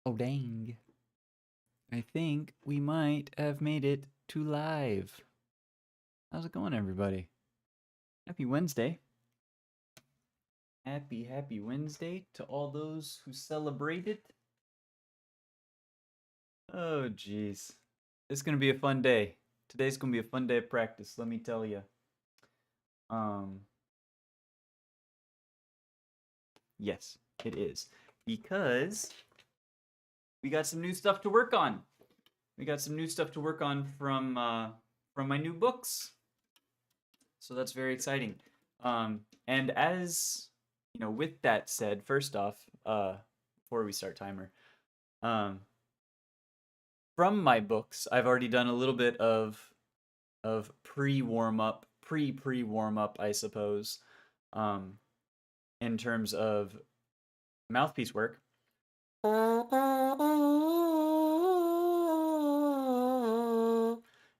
Oh, dang. I think we might have made it to live. How's it going, everybody? Happy Wednesday. Happy Wednesday to all those who celebrated. Oh, jeez. It's going to be a fun day. Today's going to be a fun day of practice, let me tell you. Um, yes, it is. Because we got some new stuff to work on. We got some new stuff to work on from my new books. So that's very exciting. And as you know, with that said, first off, before we start timer, um, from my books, I've already done a little bit of pre warm up, pre warm up, I suppose, um, in terms of mouthpiece work.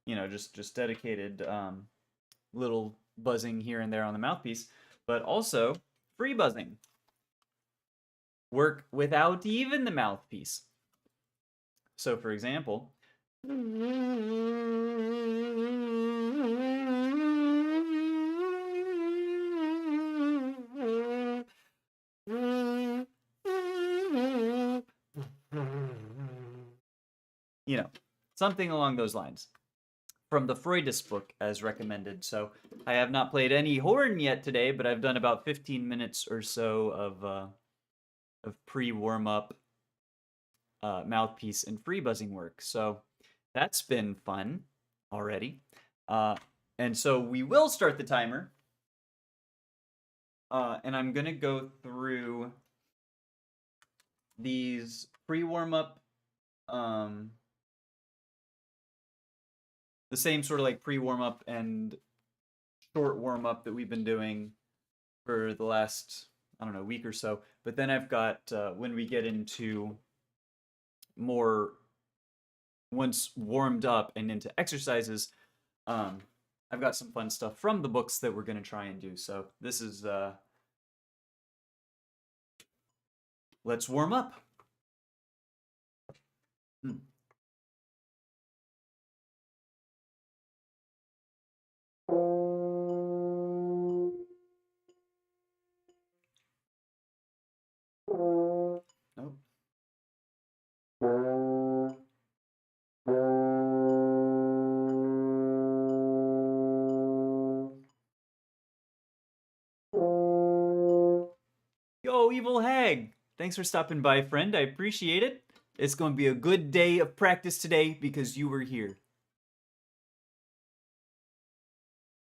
You know, just dedicated little buzzing here and there on the mouthpiece, but also free buzzing. Work without even the mouthpiece. So, for example, you know, something along those lines from the Freudis book as recommended. So I have not played any horn yet today, but I've done about 15 minutes or so of pre warm up mouthpiece and free buzzing work. So that's been fun already. And so we will start the timer. And I'm gonna go through these pre warm up, the same sort of like pre warm up and short warm up that we've been doing for the last, I don't know, week or so. But then I've got when we get into more once warmed up and into exercises, I've got some fun stuff from the books that we're gonna try and do. So this is let's warm up. Hmm. Nope. Yo, Evil Hag! Thanks for stopping by, friend. I appreciate it. It's going to be a good day of practice today because you were here.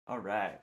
All right.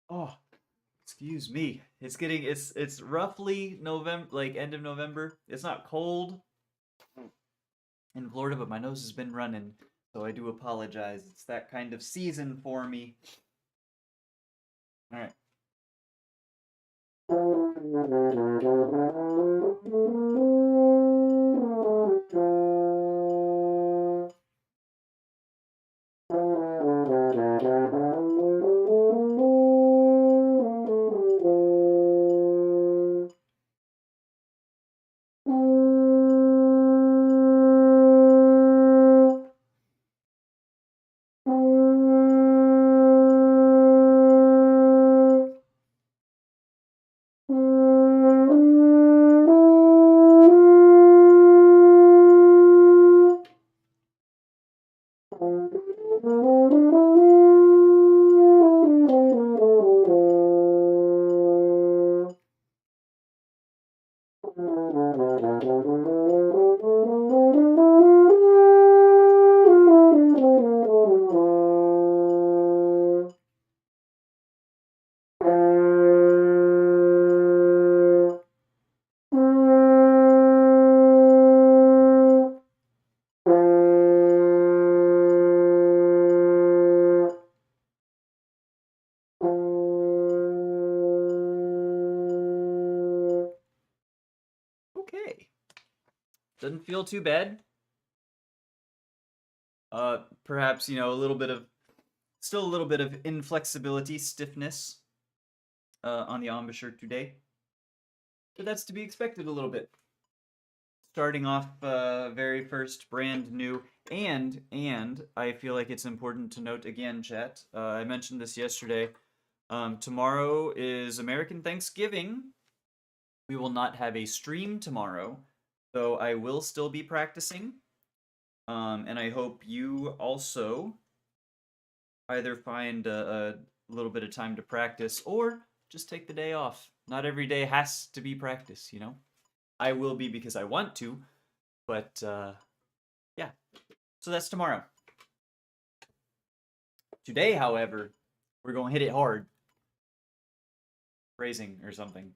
Oh, excuse me. It's roughly November, like end of November. It's not cold in Florida, but my nose has been running, so I do apologize. It's that kind of season for me. All right. Okay. Doesn't feel too bad. Perhaps, you know, still a little bit of inflexibility, stiffness on the embouchure today. But that's to be expected a little bit. Starting off very first, brand new. And I feel like it's important to note again, chat. I mentioned this yesterday. Tomorrow is American Thanksgiving. We will not have a stream tomorrow, though I will still be practicing. And I hope you also either find a little bit of time to practice or just take the day off. Not every day has to be practice, you know? I will be because I want to, but yeah. So that's tomorrow. Today, however, we're going to hit it hard. Phrasing or something.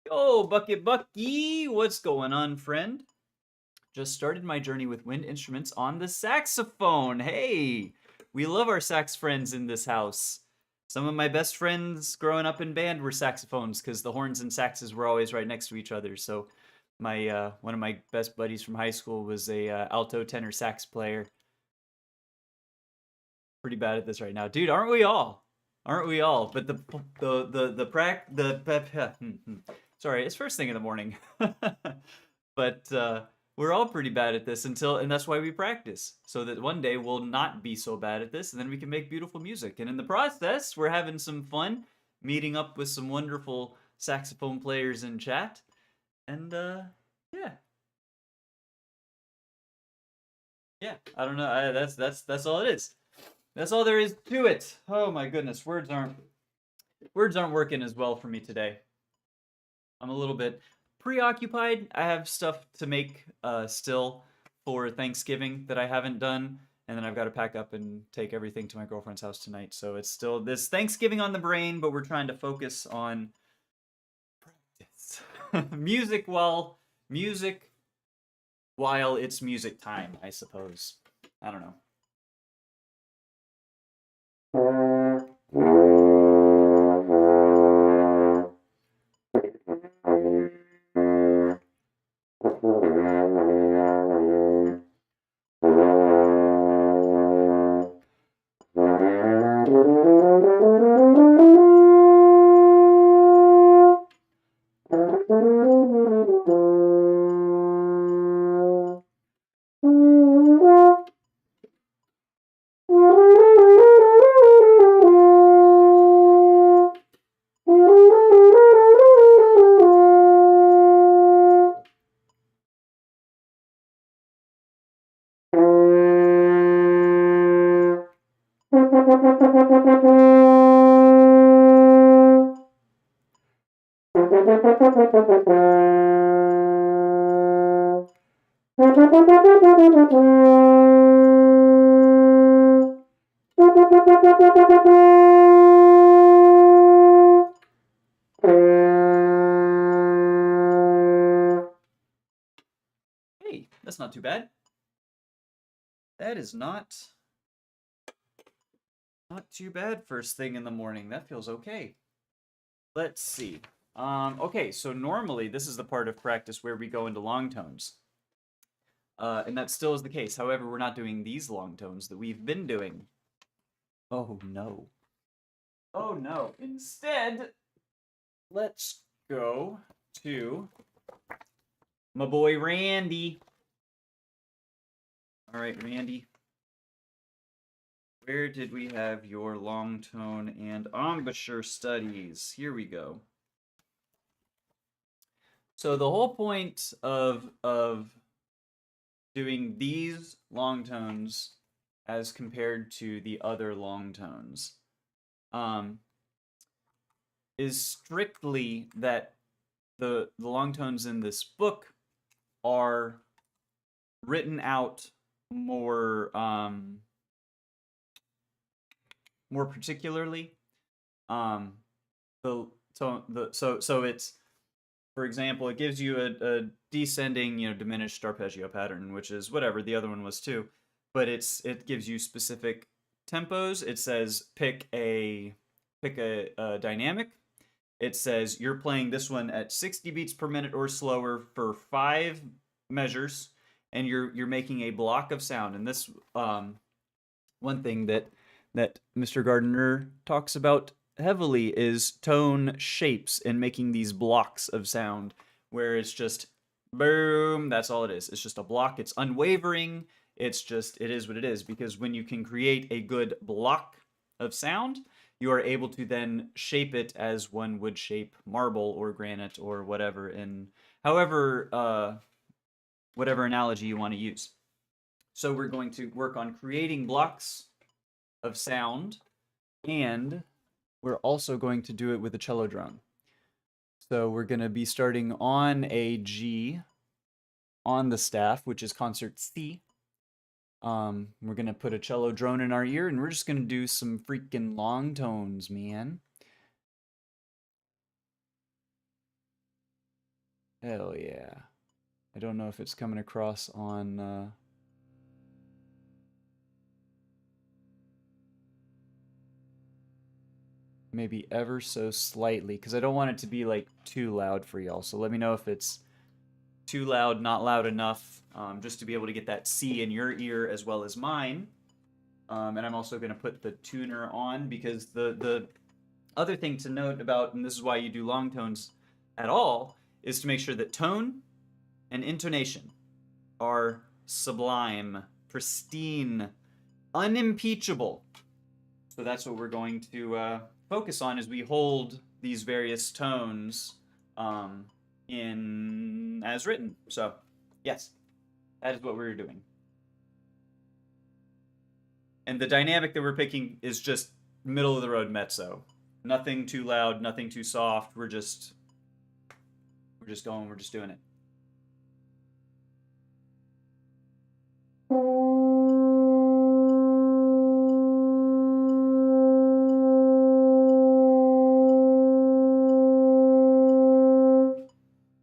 Yo, Bucket Bucky, what's going on, friend? Just started my journey with wind instruments on the saxophone. Hey, we love our sax friends in this house. Some of my best friends growing up in band were saxophones because the horns and saxes were always right next to each other. So my one of my best buddies from high school was a alto tenor sax player. Pretty bad at this right now, dude. Aren't we all? Aren't we all? But sorry, it's first thing in the morning. But we're all pretty bad at this and that's why we practice, so that one day we'll not be so bad at this, and then we can make beautiful music. And in the process, we're having some fun, meeting up with some wonderful saxophone players in chat, and yeah, yeah. I don't know. That's all it is. That's all there is to it. Oh my goodness, words aren't working as well for me today. I'm a little bit preoccupied. I have stuff to make still for Thanksgiving that I haven't done, and then I've got to pack up and take everything to my girlfriend's house tonight. So it's still this Thanksgiving on the brain, but we're trying to focus on practice. music while it's music time, I suppose. I don't know. Hey, that's not too bad. That is not too bad first thing in the morning. That feels okay. Let's see. Okay, so normally this is the part of practice where we go into long tones. And that still is the case. However, we're not doing these long tones that we've been doing. Oh no. Oh no. Instead, let's go to my boy Randy. All right, Randy. Where did we have your long tone and embouchure studies? Here we go. So the whole point of doing these long tones as compared to the other long tones is strictly that the long tones in this book are written out more more particularly. The tone so it's, for example, it gives you a descending, diminished arpeggio pattern, which is whatever the other one was too, but it gives you specific tempos. It says pick a dynamic. It says you're playing this one at 60 beats per minute or slower for 5 measures, and you're making a block of sound. And this one thing that Mr. Gardner talks about heavily is tone shapes and making these blocks of sound where it's just boom, that's all it is. It's just a block. It's unwavering. It is what it is, because when you can create a good block of sound, you are able to then shape it as one would shape marble or granite or whatever, in however whatever analogy you want to use. So we're going to work on creating blocks of sound, and we're also going to do it with a cello drone. So we're going to be starting on a G on the staff, which is concert C. We're going to put a cello drone in our ear, and we're just going to do some freaking long tones, man. Hell yeah. I don't know if it's coming across on maybe ever so slightly, because I don't want it to be like too loud for y'all. So let me know if it's too loud, not loud enough, just to be able to get that C in your ear as well as mine. And I'm also going to put the tuner on, because the other thing to note about, and this is why you do long tones at all, is to make sure that tone and intonation are sublime, pristine, unimpeachable. So that's what we're going to focus on as we hold these various tones in as written. So, yes, that is what we're doing. And the dynamic that we're picking is just middle of the road mezzo. Nothing too loud, nothing too soft. We're just doing it.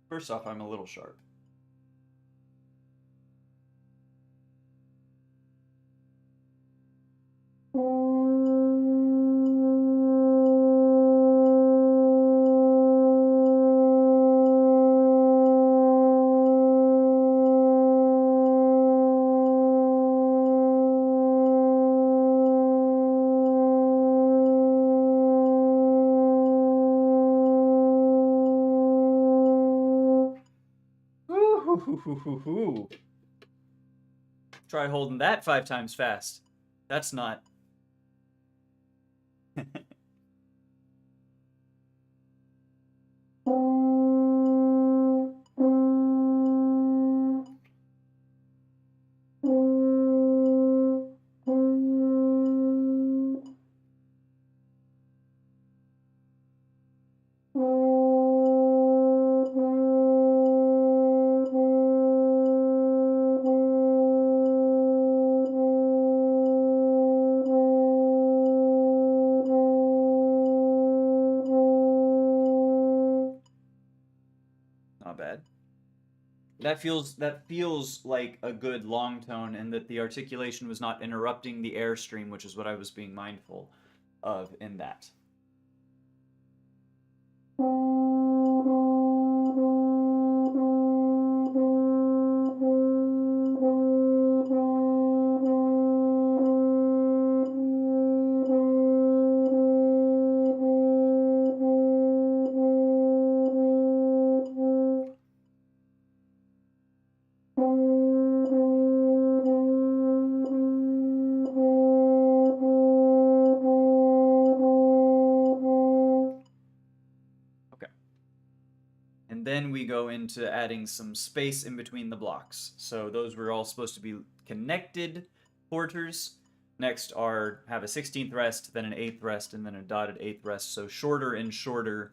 First off, I'm a little sharp. Ooh. Try holding that 5 times fast. That's not. that feels like a good long tone, and that the articulation was not interrupting the airstream, which is what I was being mindful of in that. And then we go into adding some space in between the blocks. So those were all supposed to be connected quarters. Next are have a 16th rest, then an 8th rest, and then a dotted 8th rest. So shorter and shorter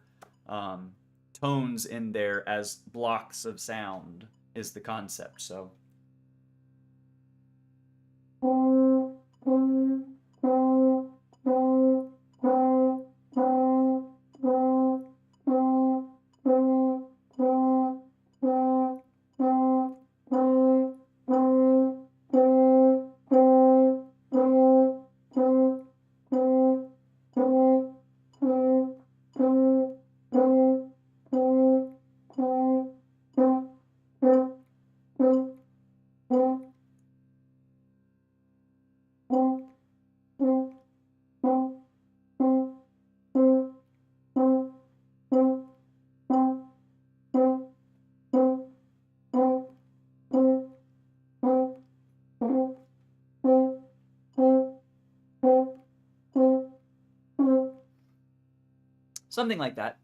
tones in there as blocks of sound is the concept. So. Something like that.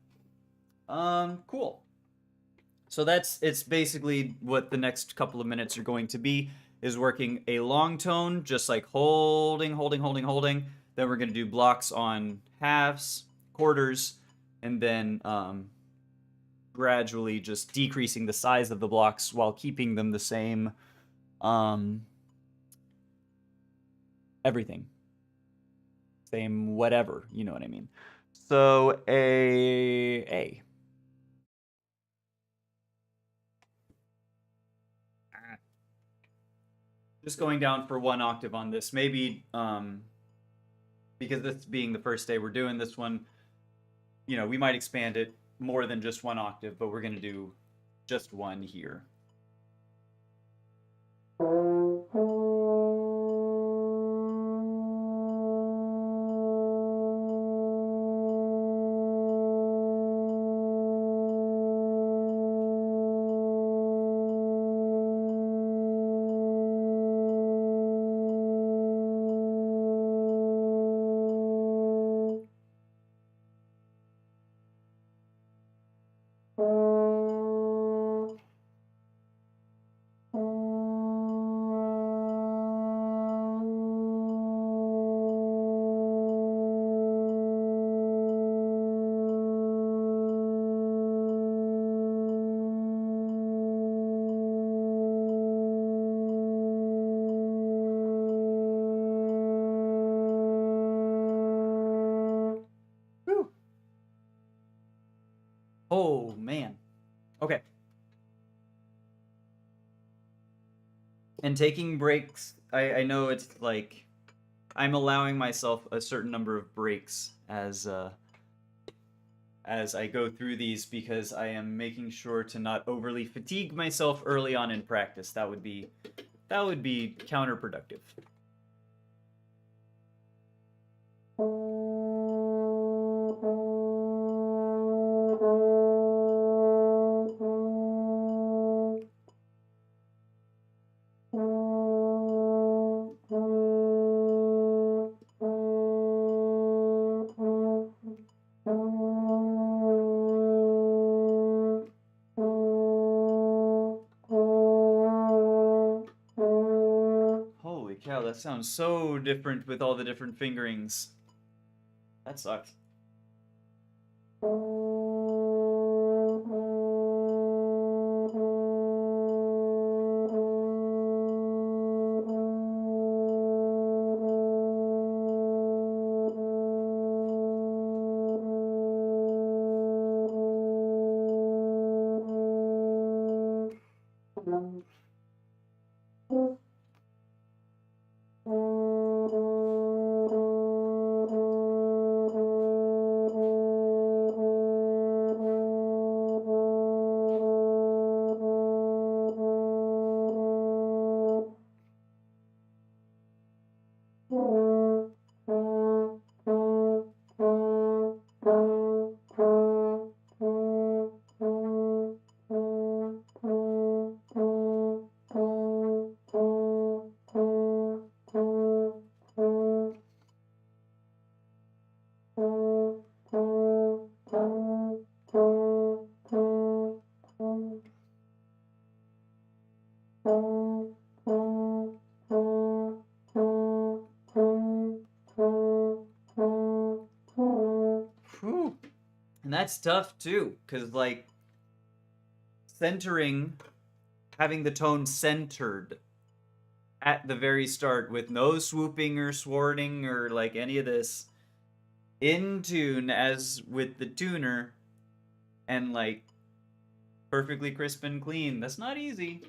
Cool. So it's basically what the next couple of minutes are going to be, is working a long tone, just like holding. Then we're going to do blocks on halves, quarters, and then gradually just decreasing the size of the blocks while keeping them the same. Everything. Same whatever, you know what I mean. So A. Just going down for one octave on this. Maybe because this being the first day we're doing this one, we might expand it more than just one octave, but we're going to do just one here. Oh, man. Okay. And taking breaks, I know it's like I'm allowing myself a certain number of breaks as I go through these, because I am making sure to not overly fatigue myself early on in practice. That would be counterproductive. Holy cow, that sounds so different with all the different fingerings. That sucks. And that's tough too, because like centering, having the tone centered at the very start with no swooping or swording or like any of this, in tune as with the tuner, and like perfectly crisp and clean. That's not easy.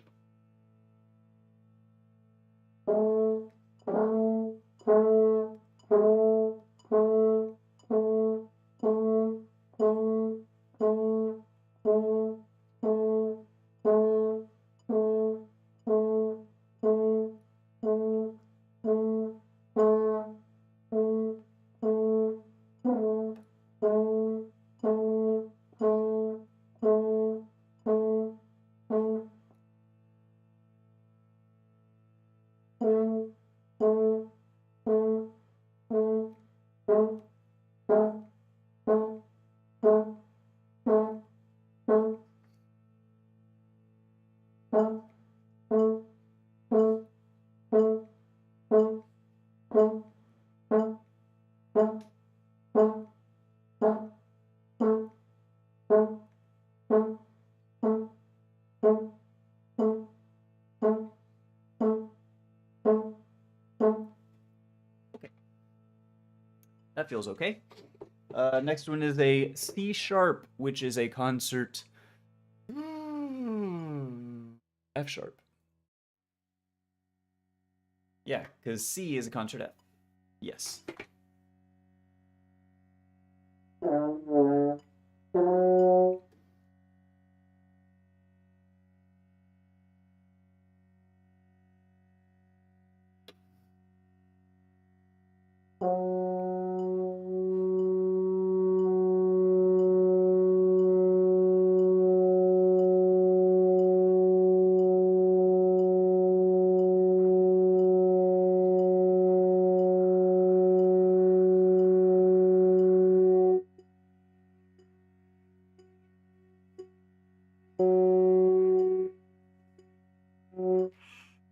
That feels okay. Next one is a C sharp, which is a concert. F sharp. Yeah, because C is a concert F. Yes.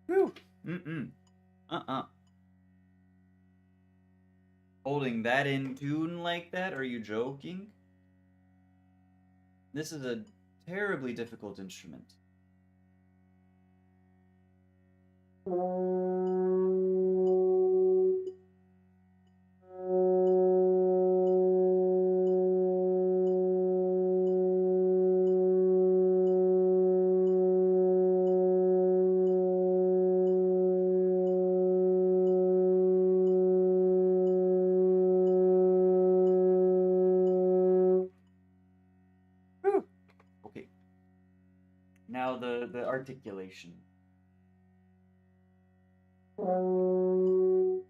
Whew. Uh-uh. Holding that in tune like that? Are you joking? This is a terribly difficult instrument. Whew. Okay. Now the articulation. Whew.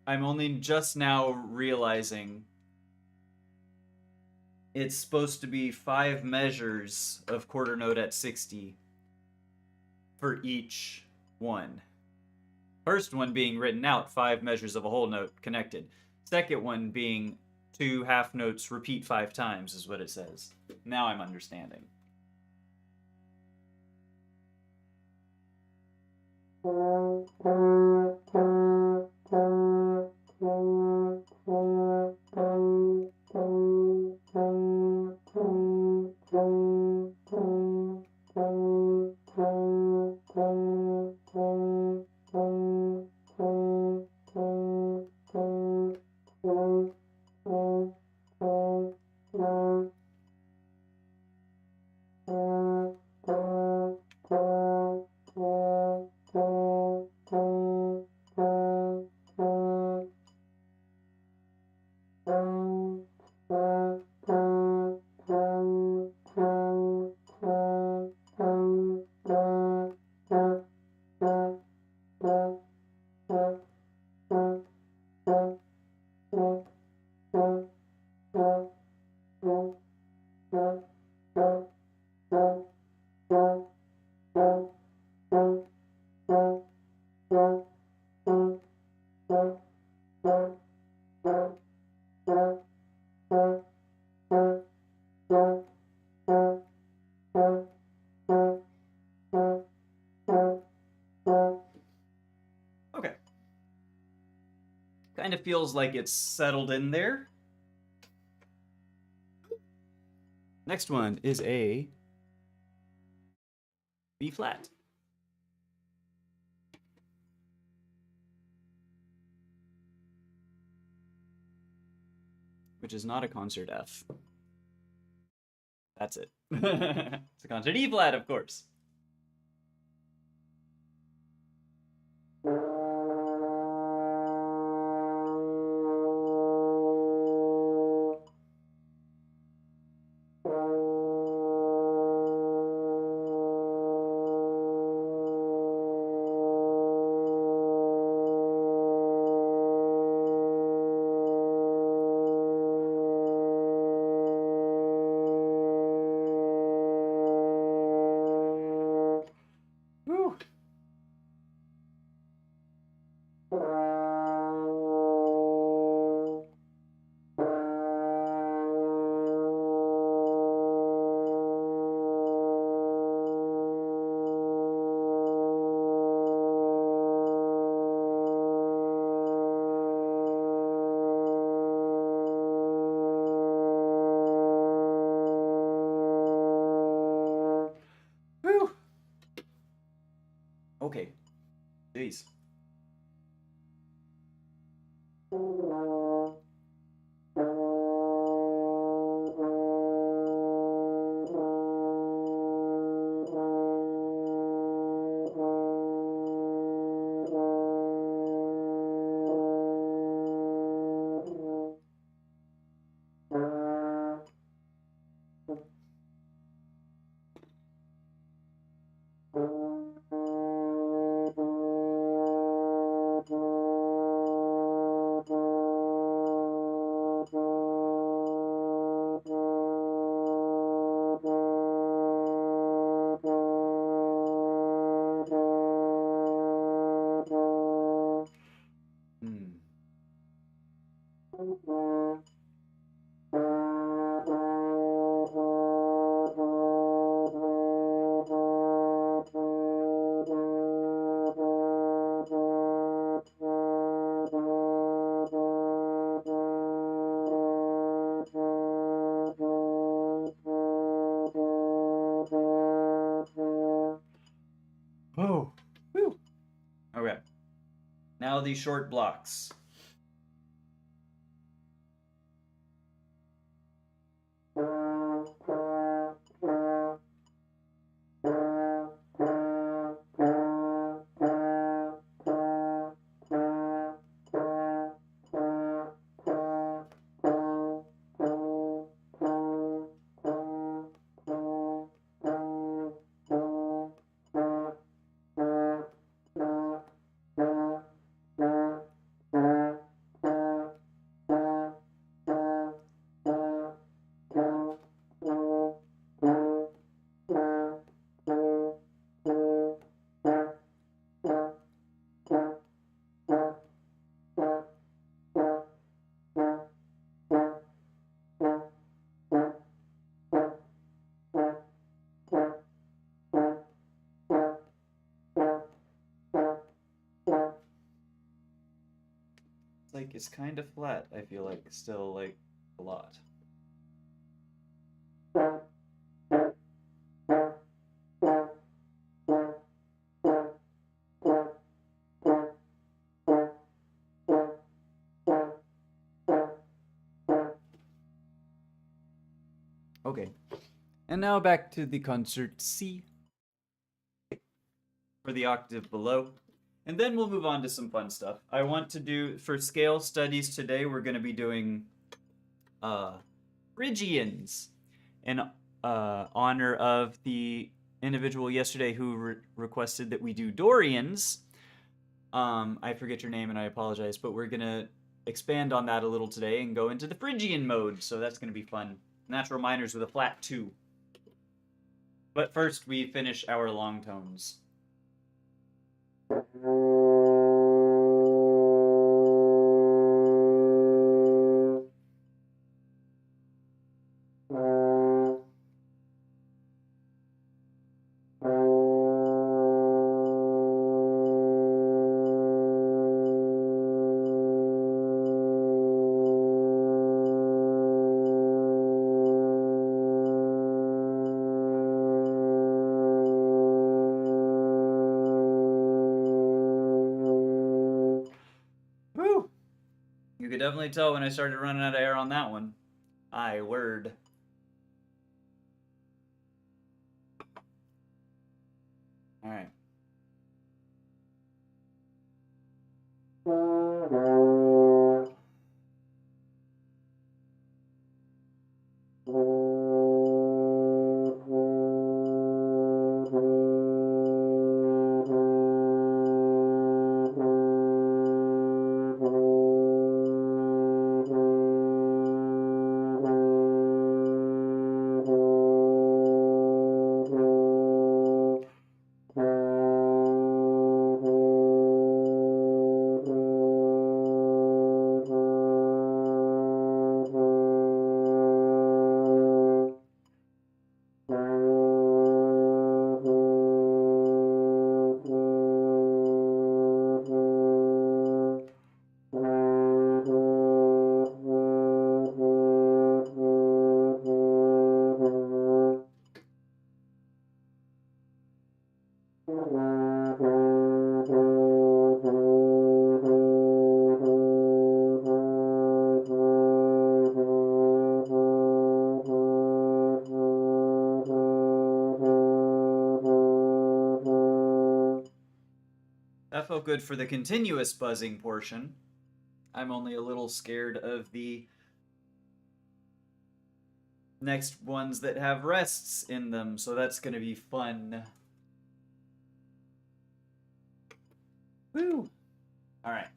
I'm only just now realizing it's supposed to be 5 measures of quarter note at 60 for each one. First one being written out, 5 measures of a whole note connected. Second one being 2 half notes repeat 5 times is what it says. Now I'm understanding. Okay. Kind of feels like it's settled in there. Next one is a B flat. Which is not a concert F. That's it. It's a concert E flat, of course. Whew. Whew. Okay. Jeez. Oh. Whew. Okay. Now these short blocks. Like it's kind of flat, I feel like, still like a lot. Okay. And now back to the concert C for the octave below. And then we'll move on to some fun stuff. I want to do, for scale studies today, we're going to be doing Phrygians in honor of the individual yesterday who requested that we do Dorians. I forget your name and I apologize, but we're going to expand on that a little today and go into the Phrygian mode, so that's going to be fun. Natural minors with a flat 2. But first, we finish our long tones. Woo! You could definitely tell when I started running out of air on that one. Aye, word. All right. That felt good for the continuous buzzing portion. I'm only a little scared of the next ones that have rests in them, so that's going to be fun. Woo! Alright.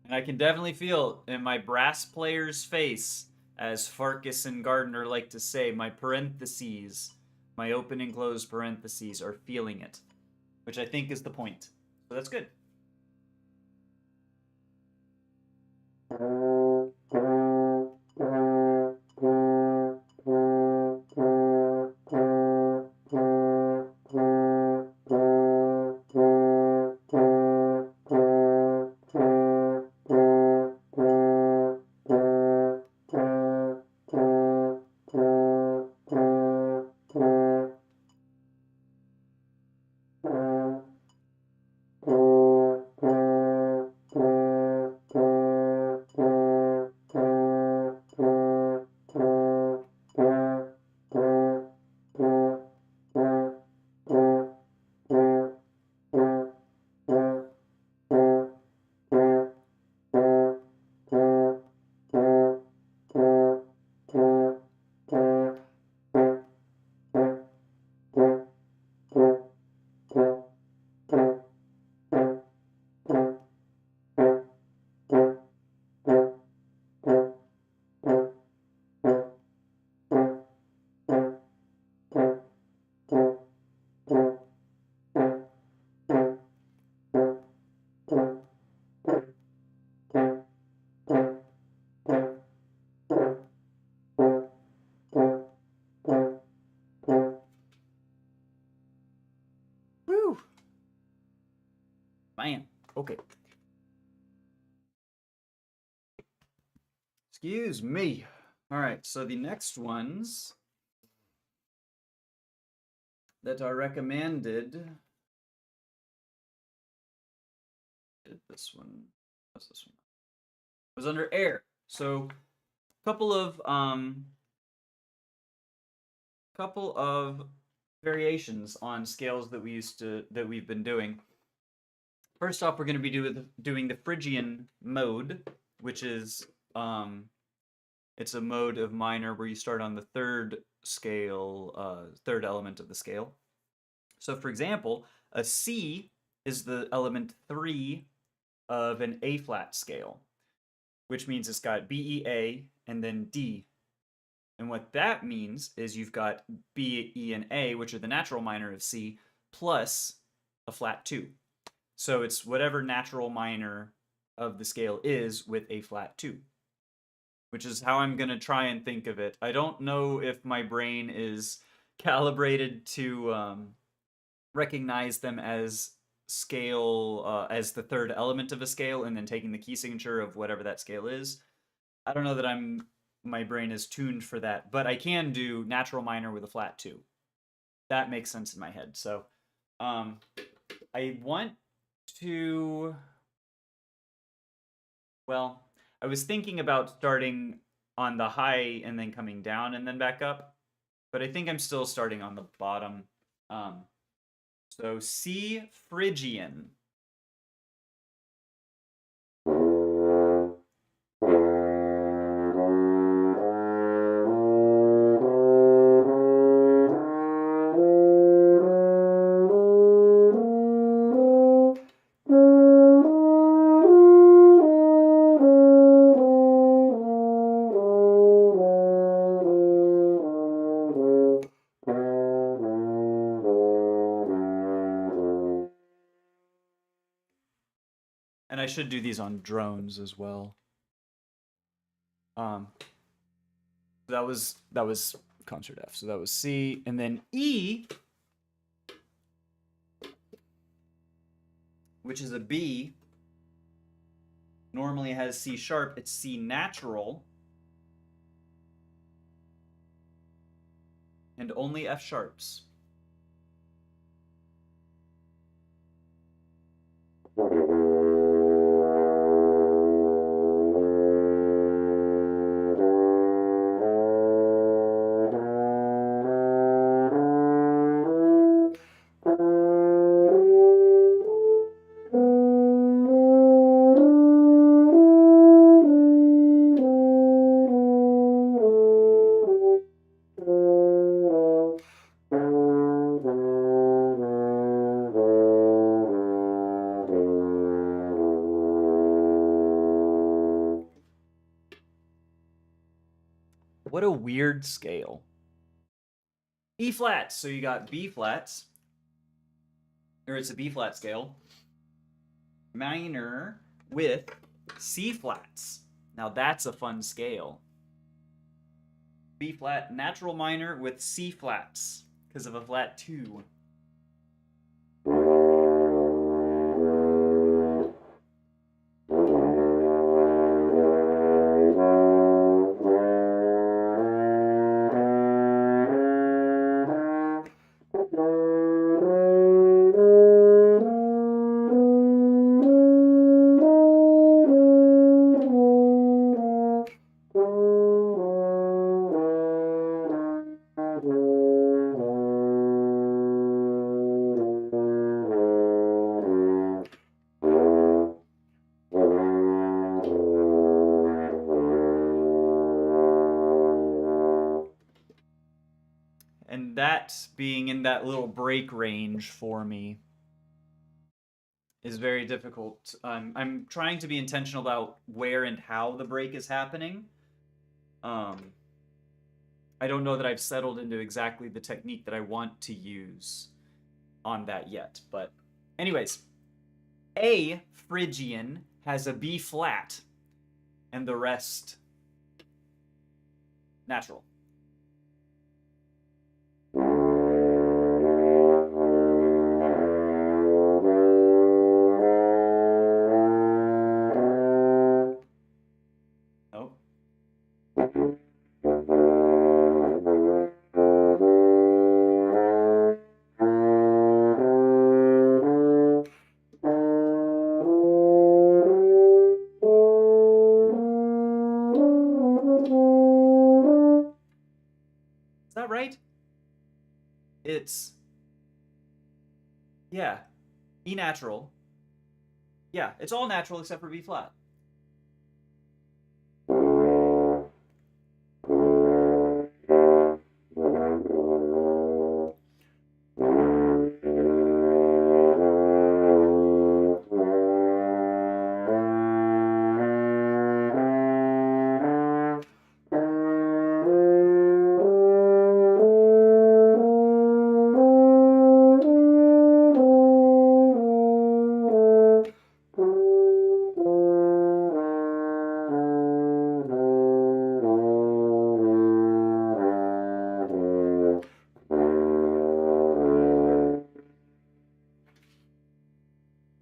And I can definitely feel in my brass player's face, as Farkas and Gardner like to say, my parentheses, my open and closed parentheses are feeling it, which I think is the point. So that's good. Woo! Man, okay. Excuse me. All right, so the next ones that are recommended. This one. What's this one? It was under air. So, couple of variations on scales that we've been doing. First off, we're going to be doing the Phrygian mode, which is it's a mode of minor where you start on the third scale, third element of the scale. So, for example, a C is the element 3 of an A flat scale, which means it's got B, E, A, and then D. And what that means is you've got B, E, and A, which are the natural minor of C, plus a flat 2. So it's whatever natural minor of the scale is with a flat 2, which is how I'm going to try and think of it. I don't know if my brain is calibrated to recognize them as scale, as the third element of a scale, and then taking the key signature of whatever that scale is. I don't know that my brain is tuned for that, but I can do natural minor with a flat 2. That makes sense in my head. So I want to, well, I was thinking about starting on the high and then coming down and then back up, but I think I'm still starting on the bottom. So C Phrygian. And I should do these on drones as well. That was concert F. So that was C, and then E, which is a B, normally has C sharp. It's C natural, and only F sharps. What a weird scale. E flats. So you got B flats, or it's a B flat scale, minor with C flats. Now that's a fun scale. B flat, natural minor with C flats because of a flat 2. And that being in that little break range for me is very difficult. I'm trying to be intentional about where and how the break is happening. I don't know that I've settled into exactly the technique that I want to use on that yet. But anyways, A Phrygian has a B flat and the rest natural. Is that right? It's, yeah, E natural, Yeah, it's all natural except for B flat.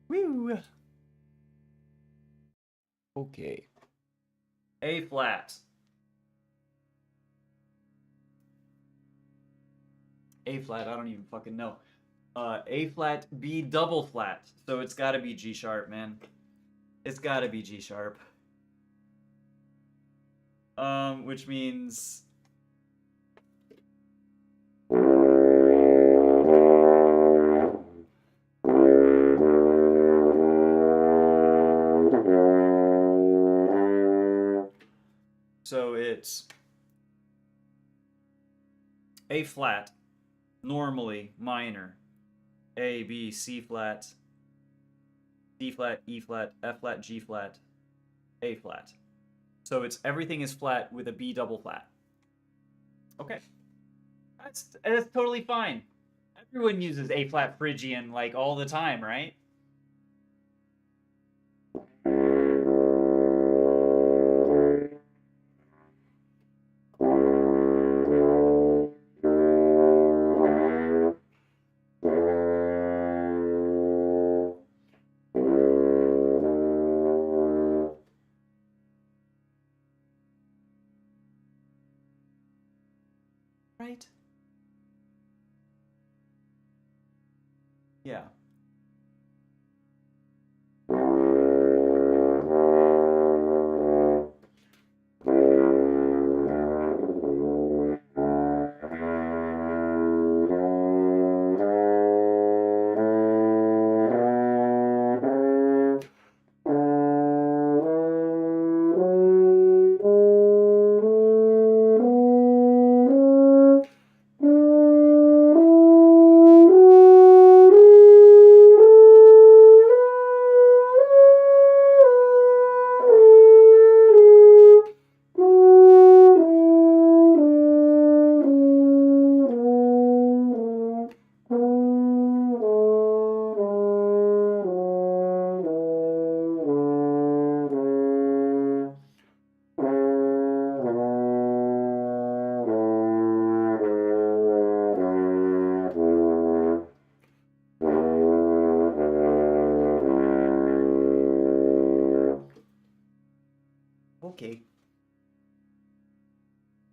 Woo! Okay. A flat. A flat, I don't even fucking know. A flat, B double flat. So it's gotta be G sharp, man. It's gotta be G sharp. Which means... So it's A flat, normally minor, A, B, C flat, D flat, E flat, F flat, G flat, A flat. So it's everything is flat with a B double flat. Okay. That's totally fine. Everyone uses A flat Phrygian like all the time, right? Right? Yeah. Okay.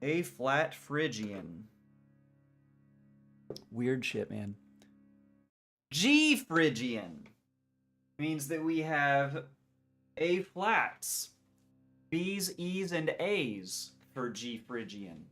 A flat Phrygian. Weird shit, man. G Phrygian means that we have A flats, B's, E's, and A's for G Phrygian.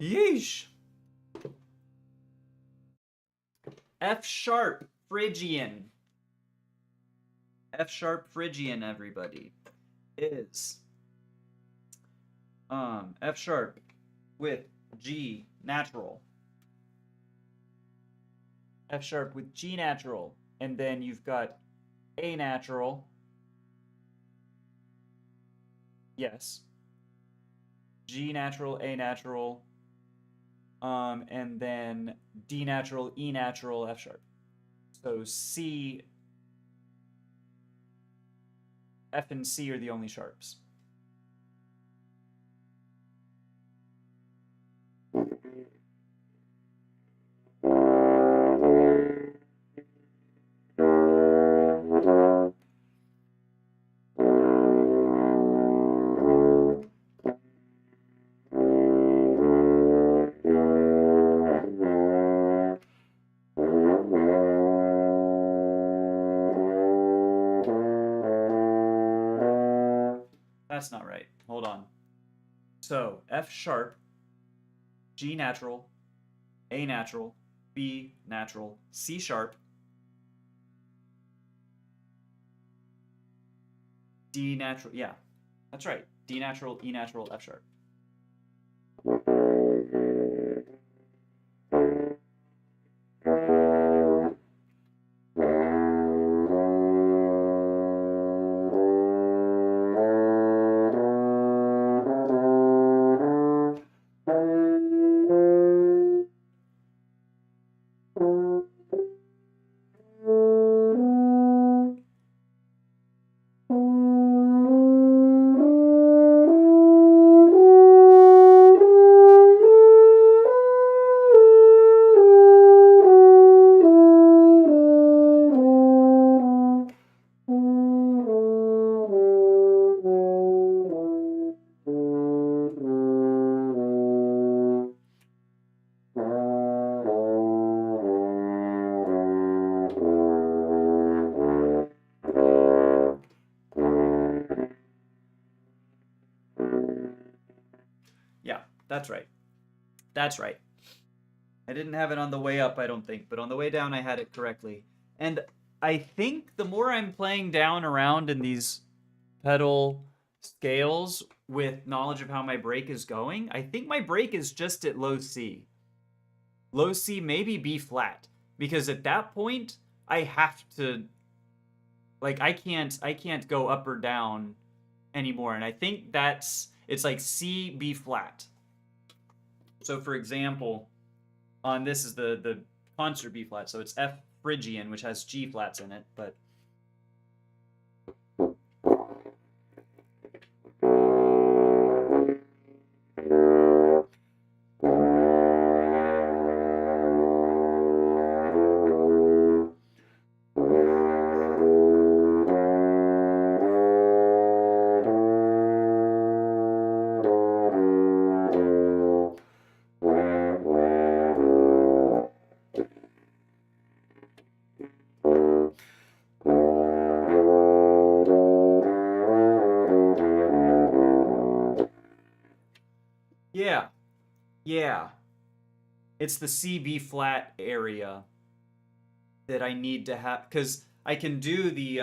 Yeesh. F sharp Phrygian. F sharp Phrygian, everybody, is F sharp with G natural. F sharp with G natural. And then you've got A natural. Yes. G natural, A natural. And then D natural, E natural, F sharp. So C, F and C are the only sharps. That's not right. Hold on. So F sharp, G natural, A natural, B natural, C sharp, D natural. Yeah, that's right. D natural, E natural, F sharp. Yeah, that's right. That's right. I didn't have it on the way up, I don't think, but on the way down I had it correctly. And I think the more I'm playing down around in these pedal scales with knowledge of how my break is going, I think my break is just at low C. Low C, maybe B flat. Because at that point, I have to, like, I can't go up or down anymore. And I think it's like C, B flat. So for example, on this is the concert B flat, so it's F Phrygian, which has G flats in it, but yeah. It's the C B flat area that I need to have, because I can do the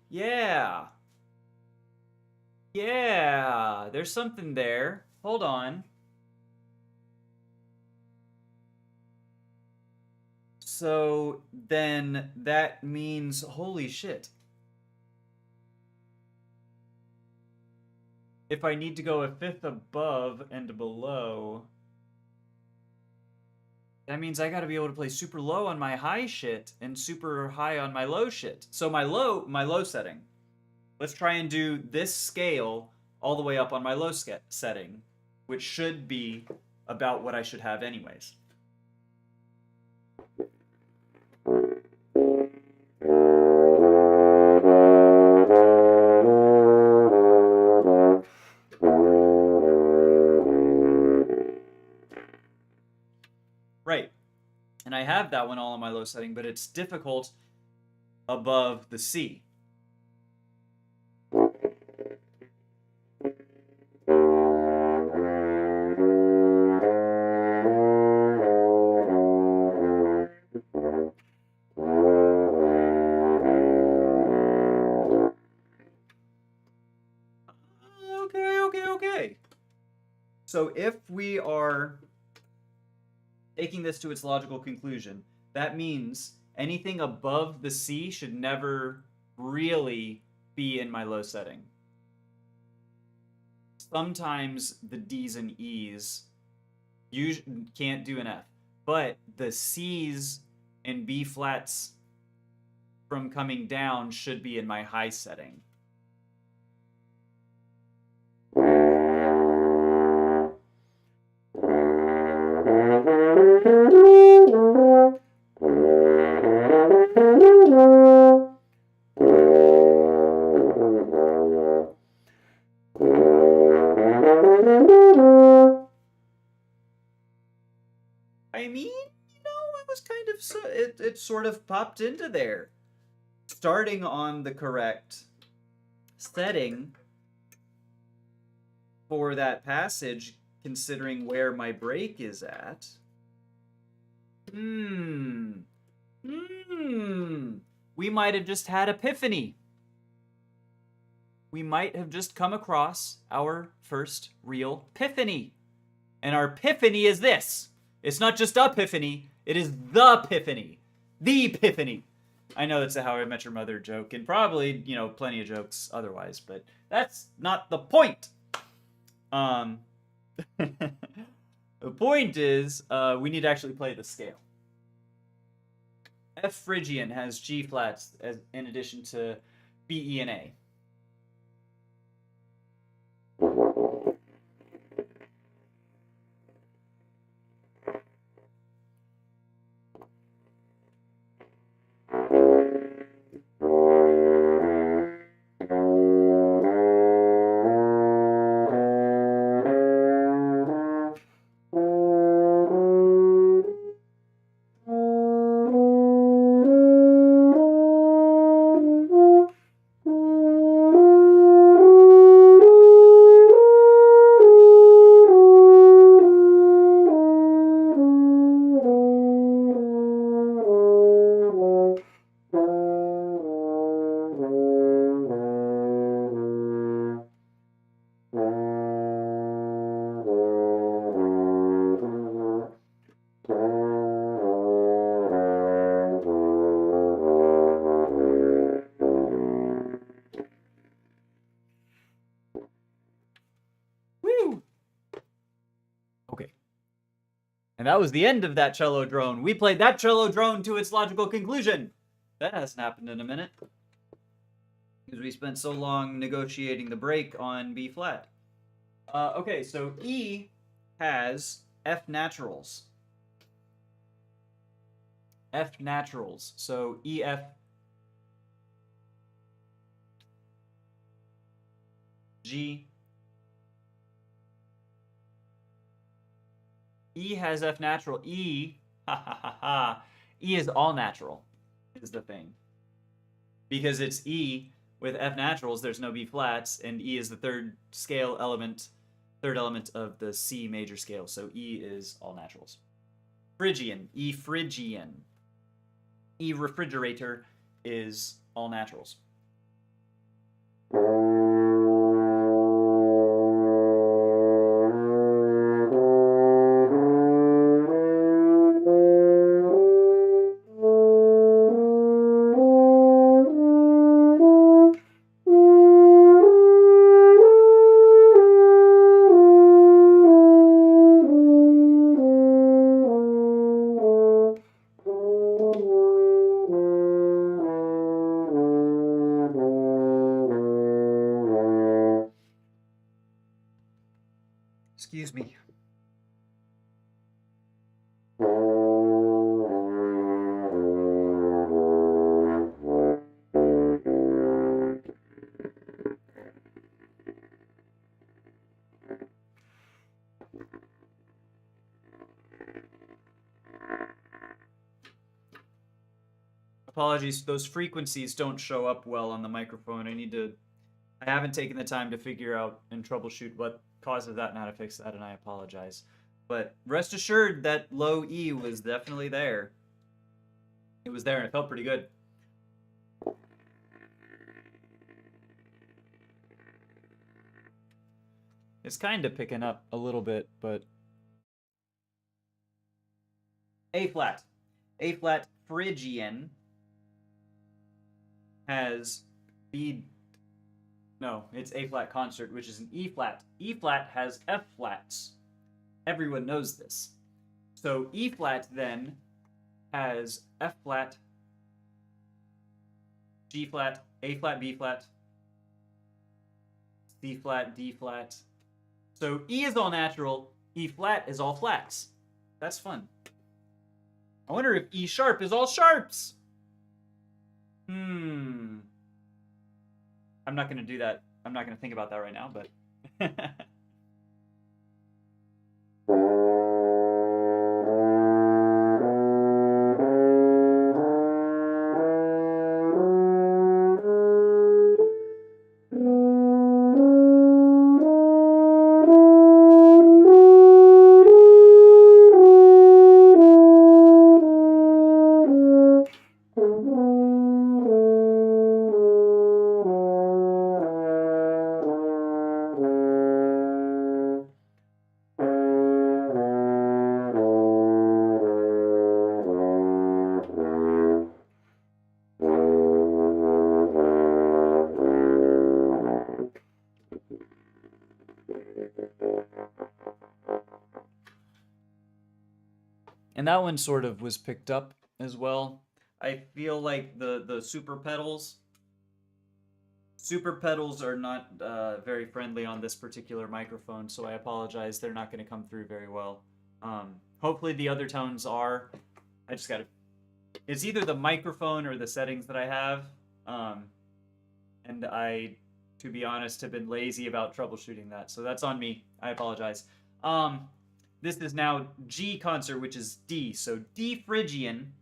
yeah. Yeah, there's something there. Hold on. So then that means, holy shit. If I need to go a fifth above and below, that means I gotta be able to play super low on my high shit and super high on my low shit. So my low setting. Let's try and do this scale all the way up on my low setting, which should be about what I should have anyways. Right. And I have have that one all on my low setting, but it's difficult above the C. Okay. So if we are taking this to its logical conclusion, that means anything above the C should never really be in my low setting. Sometimes the D's and E's can't do an F, but the C's and B flats from coming down should be in my high setting. I mean, it was kind of it sort of popped into there. Starting on the correct setting for that passage, considering where my break is at. We might have just had epiphany. We might have just come across our first real epiphany. And our epiphany is this. It's not just epiphany, it is the epiphany. The epiphany. I know it's a How I Met Your Mother joke, and probably, plenty of jokes otherwise, but that's not the point. The point is, we need to actually play the scale. F Phrygian has G flats in addition to B, E, and A. And that was the end of that cello drone. We played that cello drone to its logical conclusion. That hasn't happened in a minute. Because we spent so long negotiating the break on B flat. Okay, so E has F naturals. F naturals. So E, F, G. E has F natural. E, E is all natural, is the thing. Because it's E with F naturals, there's no B flats, and E is the third element of the C major scale. So E is all naturals. Phrygian, E Phrygian. E refrigerator is all naturals. Excuse me. Apologies, those frequencies don't show up well on the microphone. I haven't taken the time to figure out and troubleshoot what causes that and how to fix that, and I apologize. But rest assured that low E was definitely there. It was there and it felt pretty good. It's kind of picking up a little bit, but A flat. A flat Phrygian has B. No, it's A flat concert, which is an E flat. E flat has F flats. Everyone knows this. So E flat then has F flat, G flat, A flat, B flat, C flat, D flat. So E is all natural, E flat is all flats. That's fun. I wonder if E sharp is all sharps. I'm not going to do that. I'm not going to think about that right now, but... And that one sort of was picked up as well. I feel like the super pedals are not very friendly on this particular microphone, so I apologize. They're not going to come through very well. Hopefully the other tones are. I just got to... It's either the microphone or the settings that I have. And I, to be honest, have been lazy about troubleshooting that. So that's on me. I apologize. This is now G concert, which is D. So D Phrygian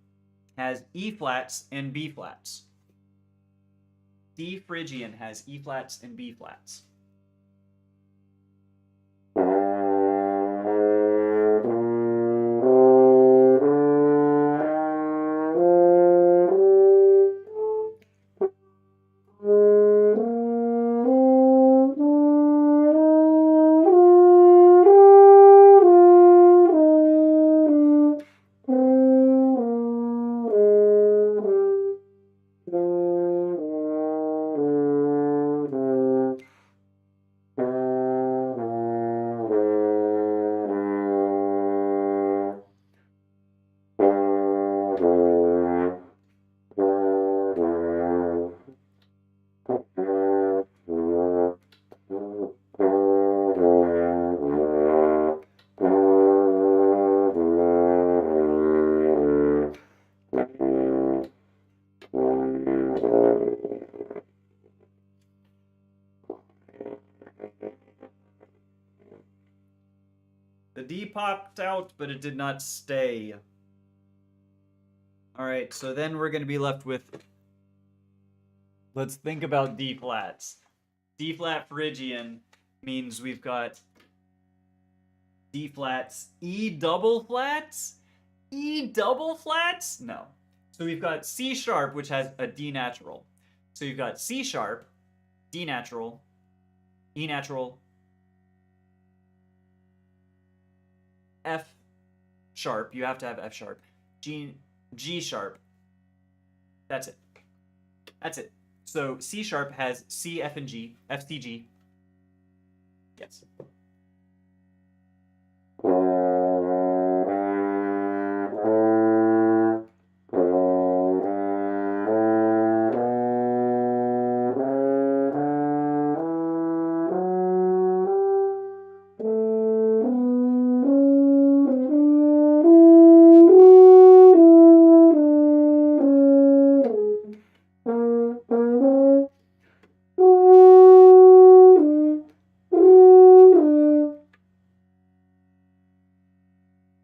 has E flats and B flats. D Phrygian has E flats and B flats. The D popped out, but it did not stay. All right, so then we're going to be left with... Let's think about D flats. D flat Phrygian means we've got D flats, E double flats? E double flats? No. So we've got C sharp, which has a D natural. So you've got C sharp, D natural, E natural, F sharp. You have to have F sharp. G sharp. That's it. That's it. So C sharp has C, F, and G. F, C, G. Yes.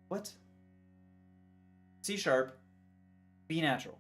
What? C sharp, B natural.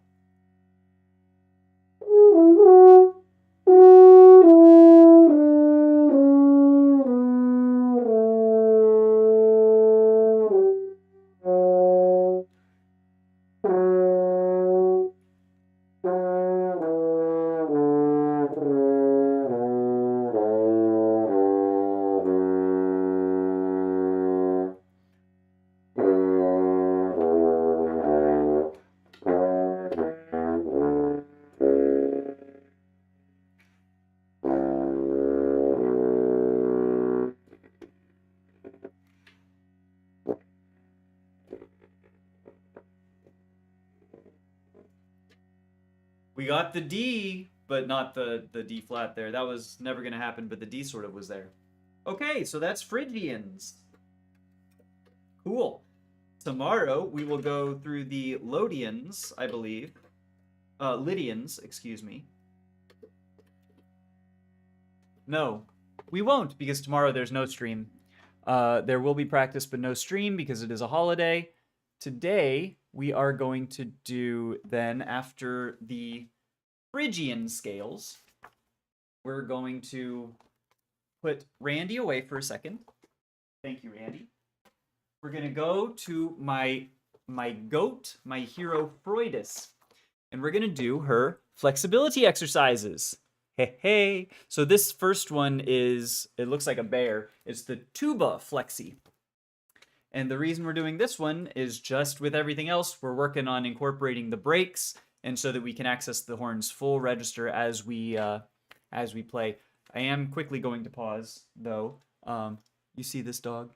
We got the D, but not the D flat there. That was never going to happen, but the D sort of was there. Okay, so that's Phrygians. Cool. Tomorrow we will go through the Lodians, I believe. Lydians, excuse me. No, we won't, because tomorrow there's no stream. There will be practice, but no stream because it is a holiday. Today, we are going to do, then, after the Phrygian scales, we're going to put Randy away for a second. Thank you, Randy. We're going to go to my goat, my hero Freudis, and we're going to do her flexibility exercises. Hey. So this first one is, it looks like a bear. It's the tuba flexi. And the reason we're doing this one is just with everything else, we're working on incorporating the breaks, and so that we can access the horn's full register as we play. I am quickly going to pause, though. You see this dog?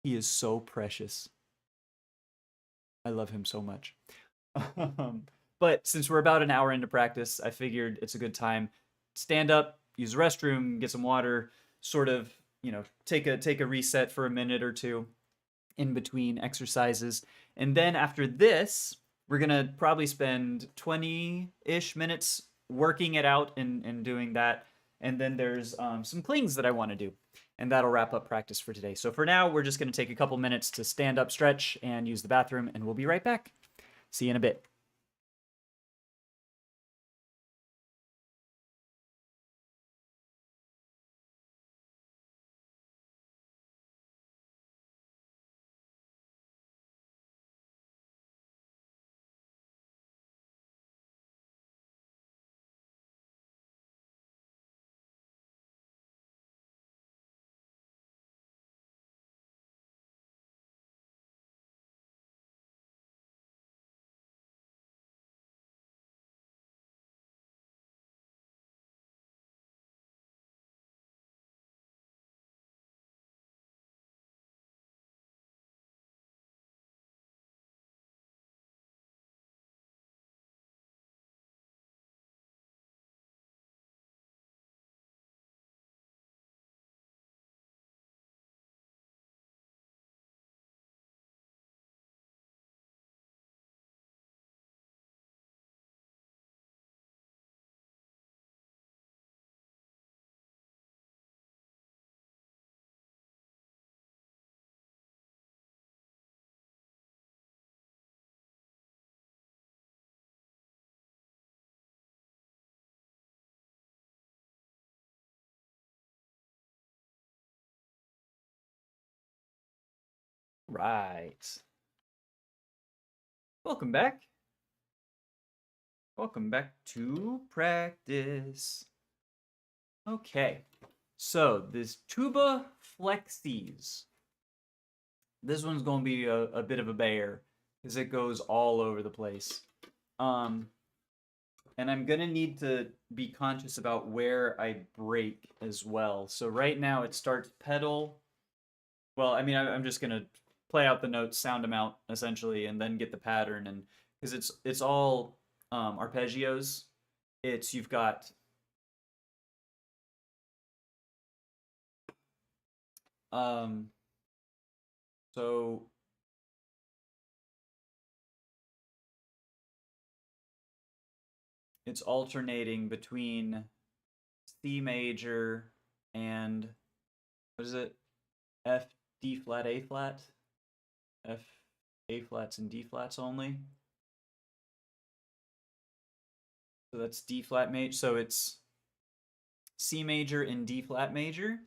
He is so precious. I love him so much. But since we're about an hour into practice, I figured it's a good time. Stand up, use the restroom, get some water, sort of, take a reset for a minute or two in between exercises. And then after this, we're going to probably spend 20-ish minutes working it out and doing that. And then there's some clings that I want to do. And that'll wrap up practice for today. So for now, we're just going to take a couple minutes to stand up, stretch, and use the bathroom, and we'll be right back. See you in a bit. Right. Welcome back. Welcome back to practice. Okay, so this tuba flexis. This one's going to be a bit of a bear because it goes all over the place. And I'm going to need to be conscious about where I break as well. So right now it starts pedal. Well, I mean, I'm just going to play out the notes, sound them out essentially, and then get the pattern. And because it's all arpeggios. You've got so it's alternating between C major and what is it? F, D flat, A flat? F, A flats, and D flats only. So that's D flat major. So it's C major and D flat major.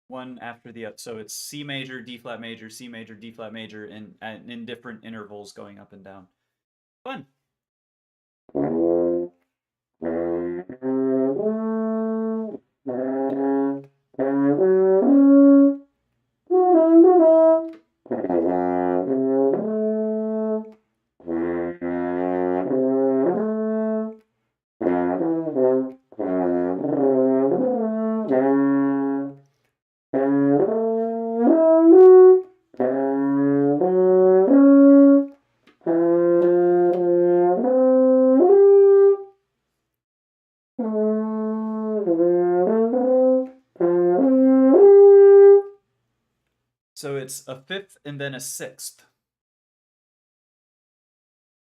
One after the other. So it's C major, D flat major, C major, D flat major, and in different intervals going up and down. Fun. So it's a fifth and then a sixth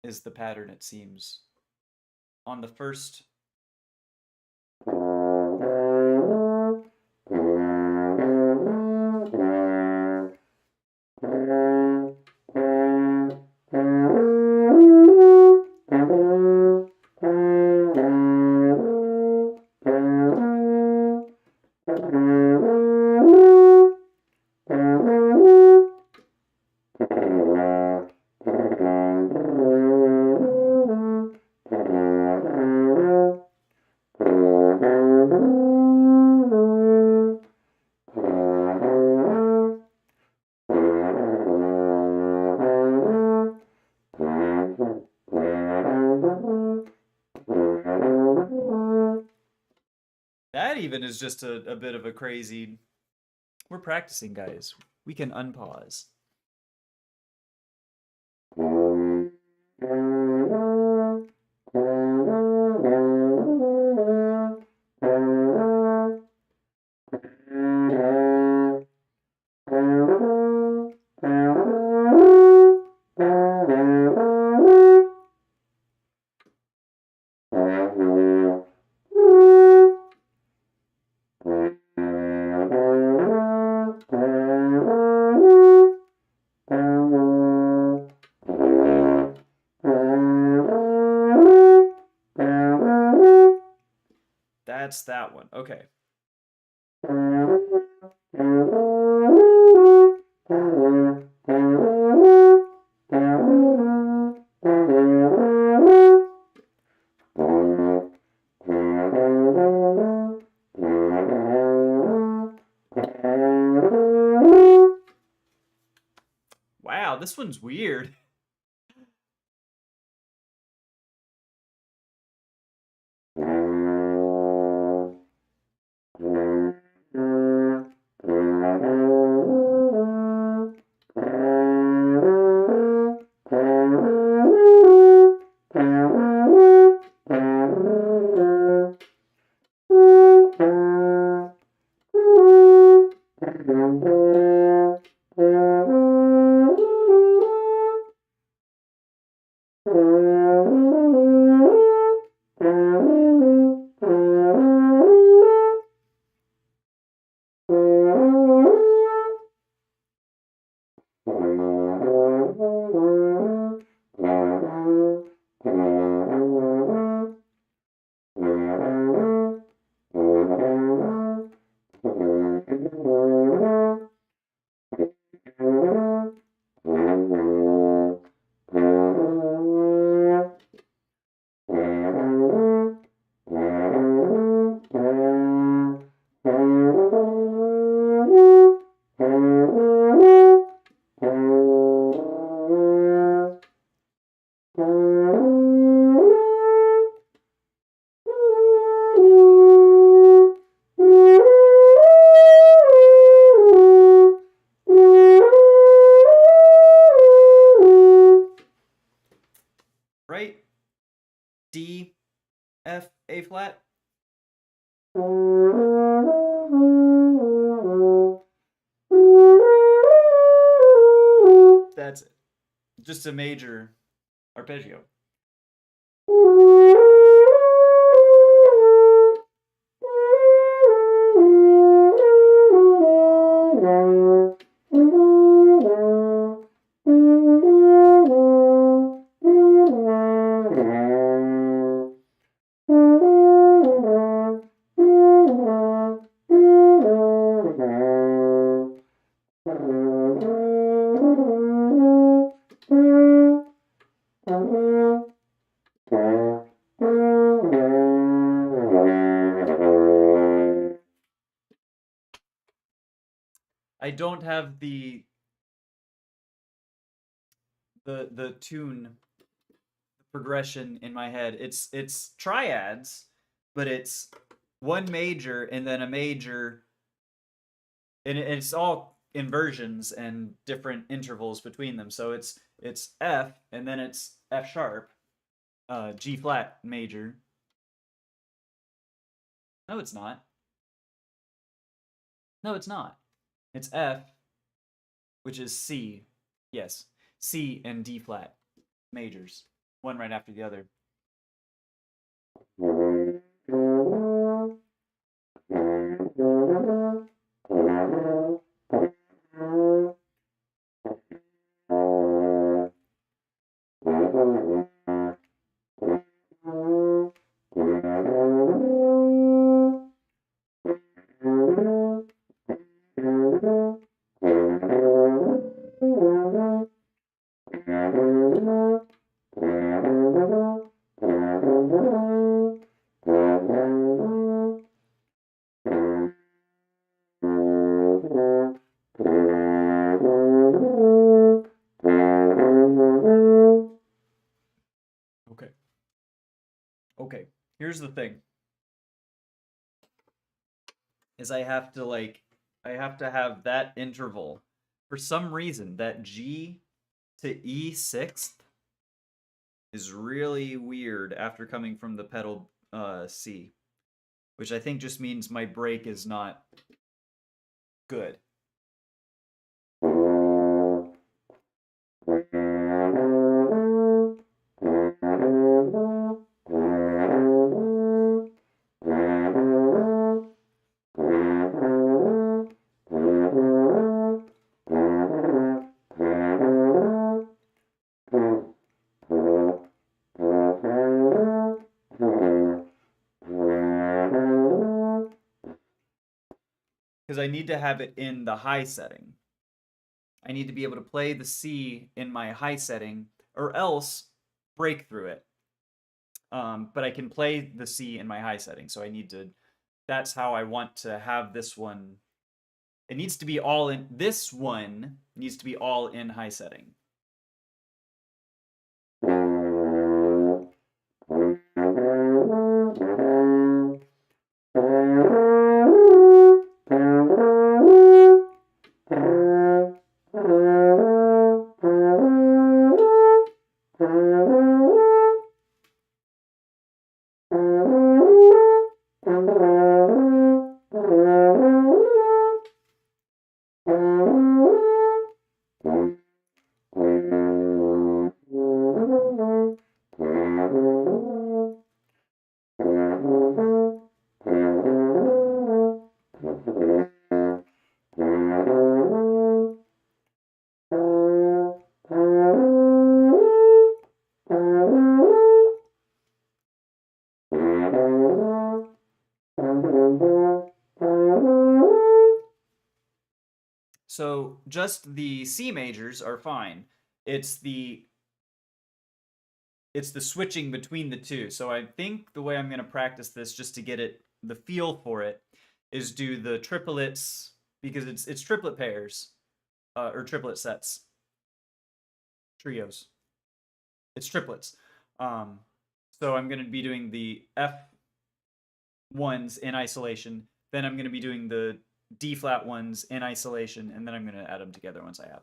is the pattern, it seems. On the first. That even is just a bit of a crazy. We're practicing, guys. We can unpause. That's that one. Okay. Wow, this one's weird. Right? D, F, A flat. That's it. Just a major arpeggio. I don't have the tune progression in my head. It's triads, but it's one major and then a major, and it's all inversions and different intervals between them. So it's F and then it's F sharp, G flat major. No, it's not. No, it's not. It's F which is C. Yes, C and D flat majors, one right after the other. Okay. Okay. Here's the thing. Is I have to have that interval. For some reason, that G to E sixth is really weird after coming from the pedal C, which I think just means my break is not good. Because I need to have it in the high setting. I need to be able to play the C in my high setting, or else break through it. But I can play the C in my high setting, so I need to. That's how I want to have this one. It needs to be all in. This one needs to be all in high setting. So just the C majors are fine. It's the switching between the two. So I think the way I'm going to practice this, just to get it the feel for it, is do the triplets, because it's triplet pairs, or triplet sets, trios. It's triplets. So I'm going to be doing the F ones in isolation. Then I'm going to be doing the D flat ones in isolation, and then I'm going to add them together once I have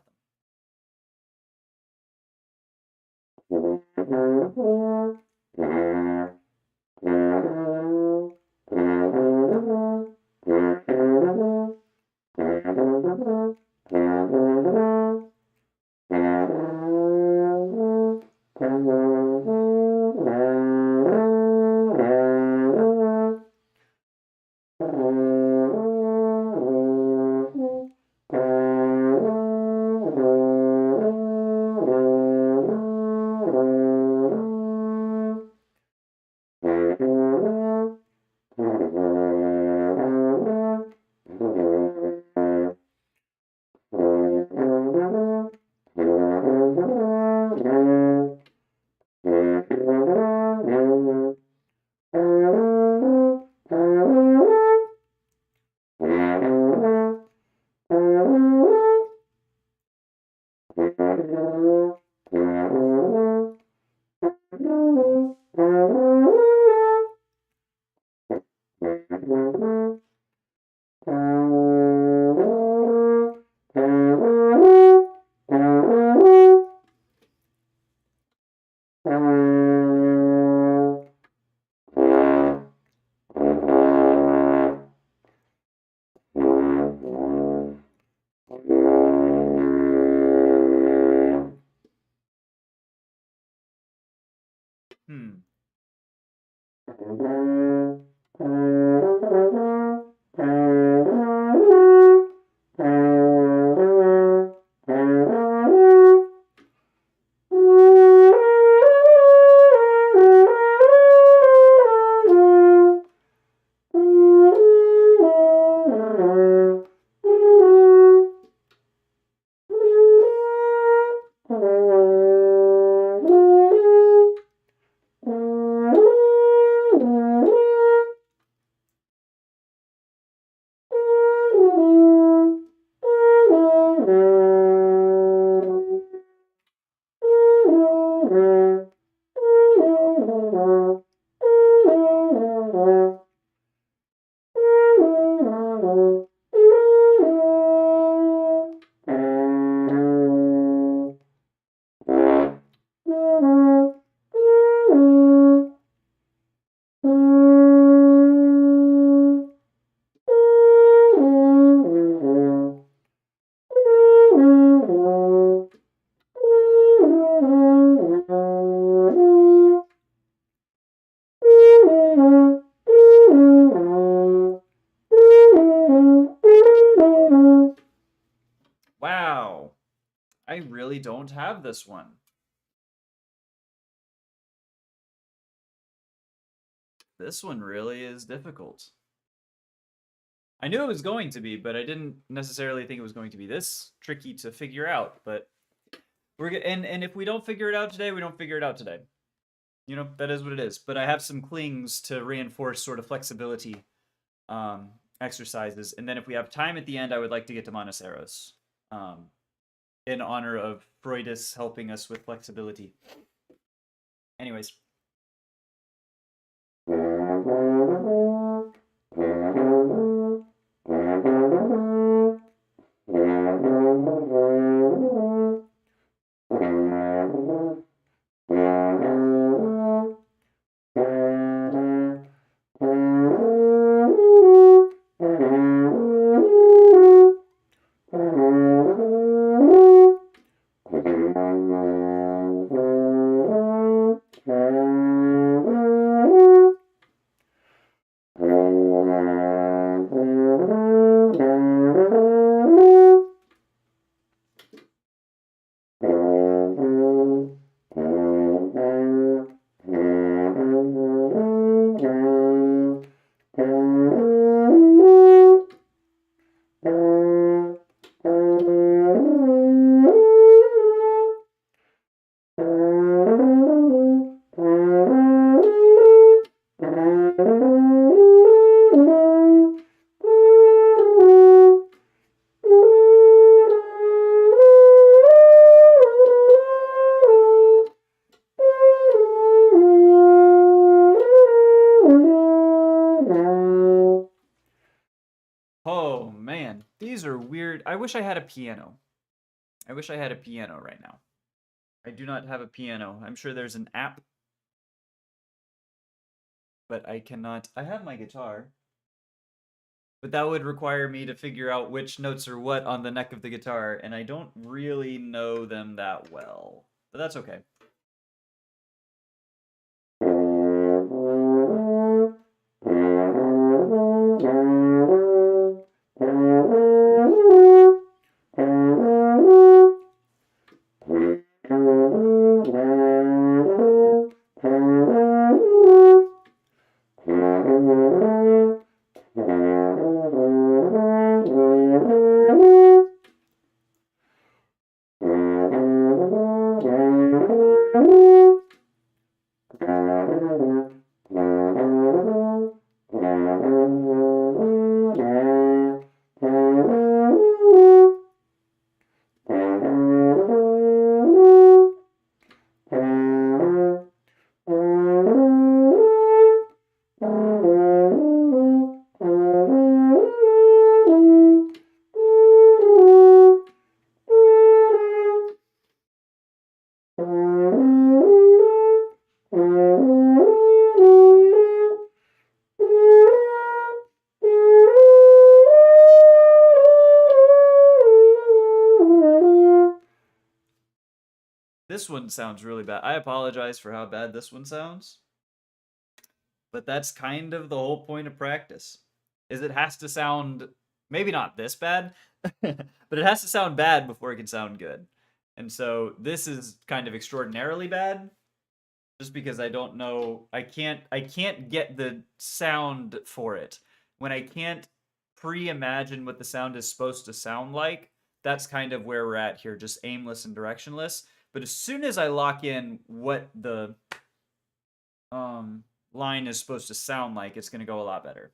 I really don't have this one. This one really is difficult. I knew it was going to be, but I didn't necessarily think it was going to be this tricky to figure out. But and if we don't figure it out today, we don't figure it out today. You know, that is what it is. But I have some clings to reinforce sort of flexibility exercises. And then if we have time at the end, I would like to get to Monoceros in honor of Freudis helping us with flexibility. Anyways. Oh man, these are weird. I wish I had a piano. I wish I had a piano right now. I do not have a piano. I'm sure there's an app, but I cannot. I have my guitar, but that would require me to figure out which notes are what on the neck of the guitar, and I don't really know them that well. But that's okay. This one sounds really bad. I apologize for how bad this one sounds. But that's kind of the whole point of practice. Is it has to sound maybe not this bad, but it has to sound bad before it can sound good. And so this is kind of extraordinarily bad just because I don't know, I can't get the sound for it. When I can't pre-imagine what the sound is supposed to sound like, that's kind of where we're at here, just aimless and directionless. But as soon as I lock in what the line is supposed to sound like, it's going to go a lot better.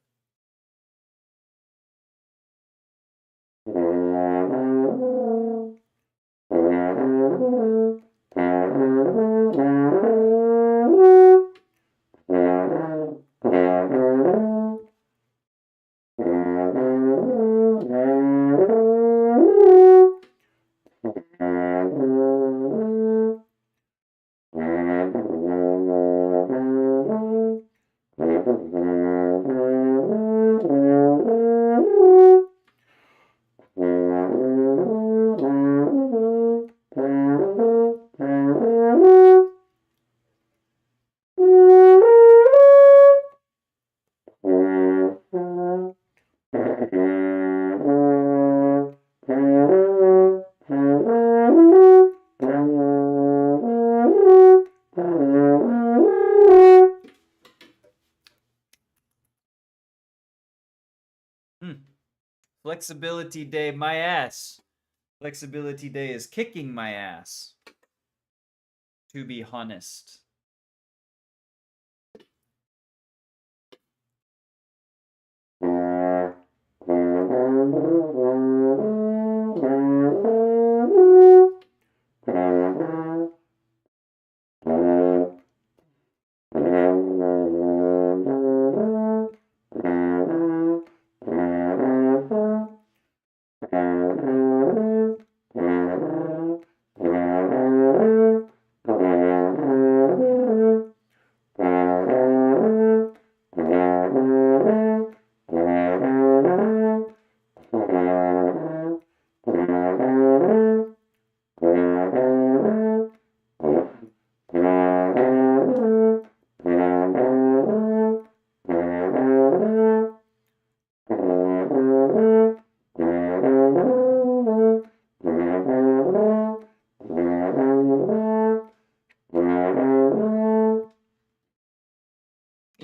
Flexibility day, my ass. Flexibility day is kicking my ass. To be honest.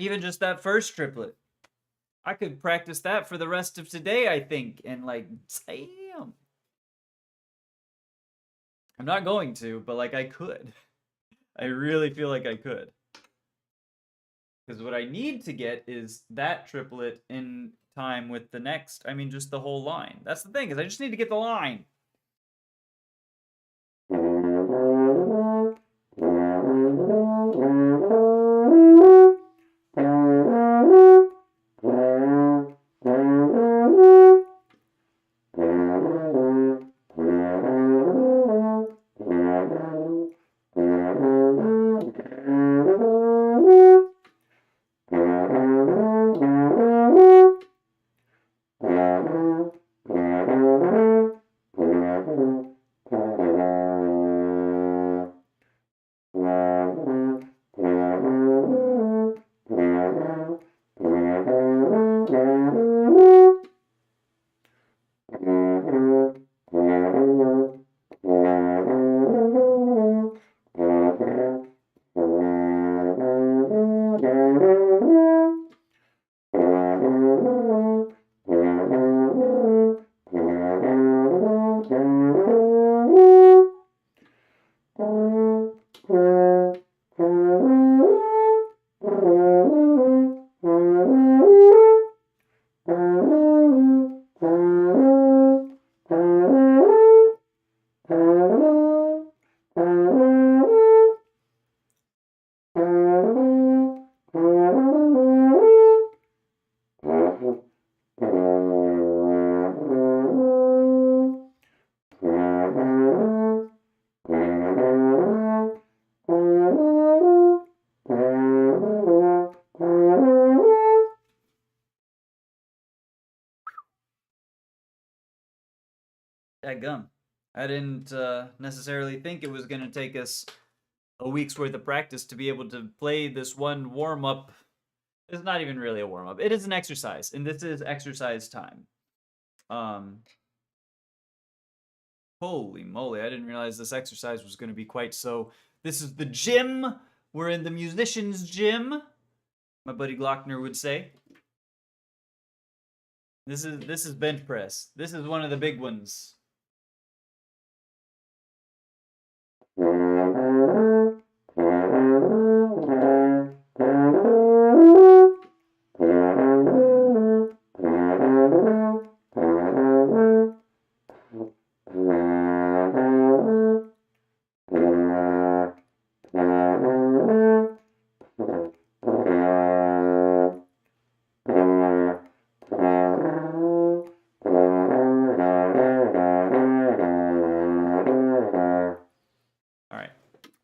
Even just that first triplet. I could practice that for the rest of today, I think. And like, damn. I'm not going to, but like I could. I really feel like I could. Because what I need to get is that triplet in time with the next. I mean, just the whole line. That's the thing, is I just need to get the line. Dadgum. I didn't necessarily think it was going to take us a week's worth of practice to be able to play this one warm-up. It's not even really a warm-up. It is an exercise, and this is exercise time. Holy moly, I didn't realize this exercise was going to be quite so... This is the gym. We're in the musician's gym, my buddy Glockner would say. This is bench press. This is one of the big ones.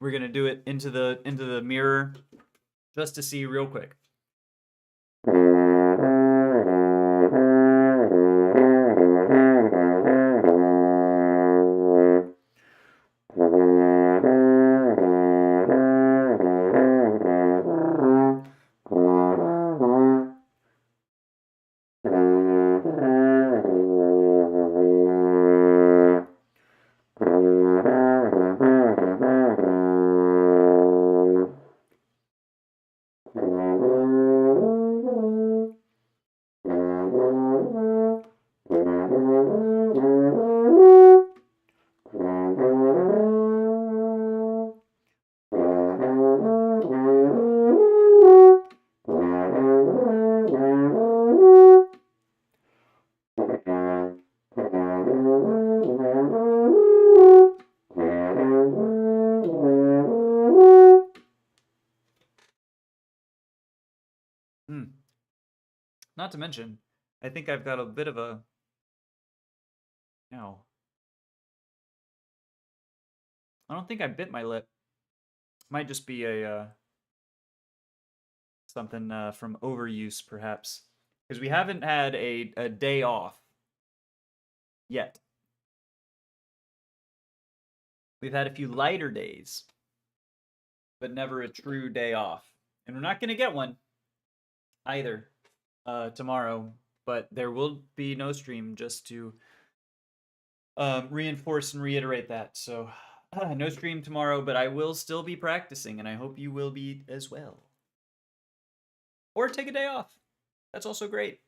We're gonna do it into the mirror just to see real quick. not to mention, I think I've got a bit of a... No. I don't think I bit my lip. Might just be a... something from overuse, perhaps. Because we haven't had a day off yet. We've had a few lighter days, but never a true day off. And we're not going to get one either tomorrow, but there will be no stream, just to reinforce and reiterate that. So no stream tomorrow, but I will still be practicing, and I hope you will be as well. Or take a day off. That's also great.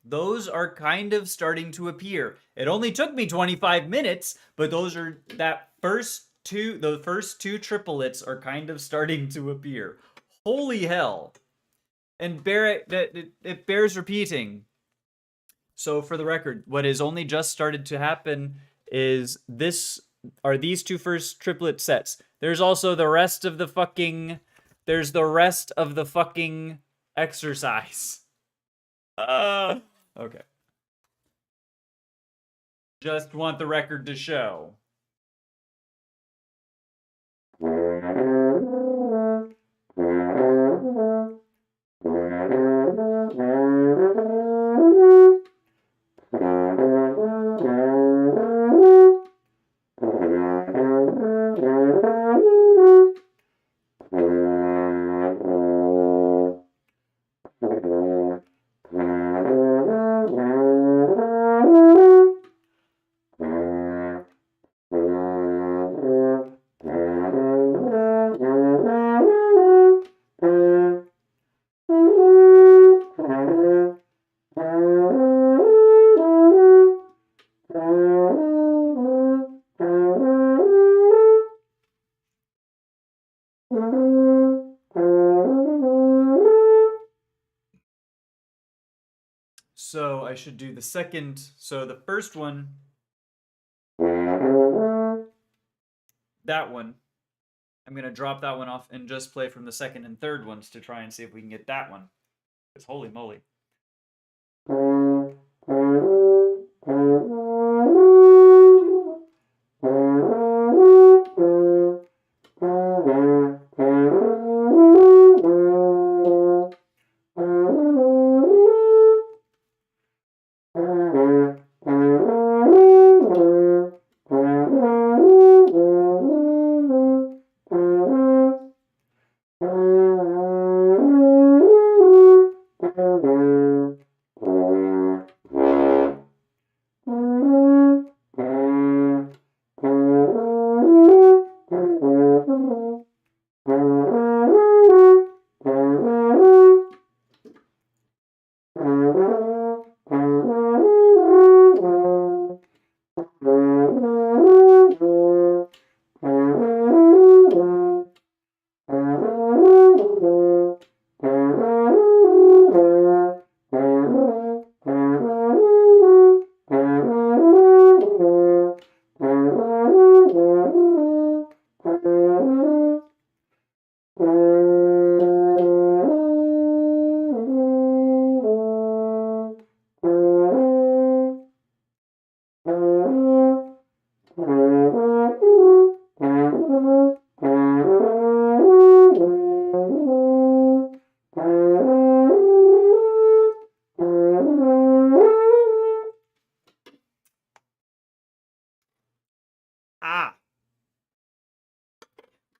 Those are kind of starting to appear. It only took me 25 minutes, but the first two triplets are kind of starting to appear. Holy hell. And it bears repeating. So for the record, what has only just started to happen is these two first triplet sets. There's also the rest of the fucking exercise. Okay. Just want the record to show. So I should do the second. So the first one, that one, I'm going to drop that one off and just play from the second and third ones to try and see if we can get that one. Because holy moly.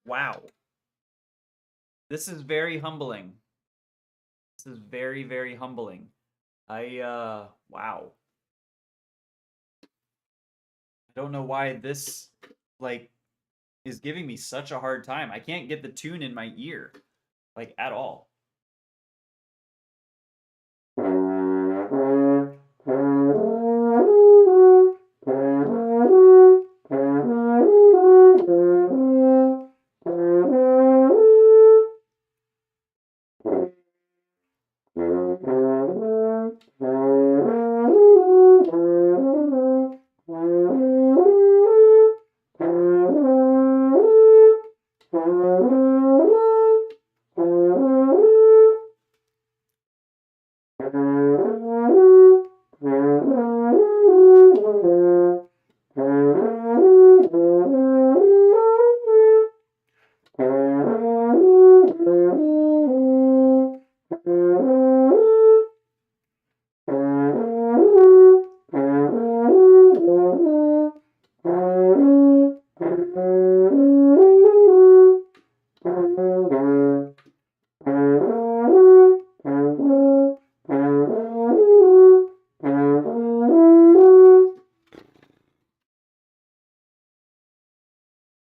Wow. This is very humbling. This is very, very humbling. Wow. I don't know why this, is giving me such a hard time. I can't get the tune in my ear. Like, at all.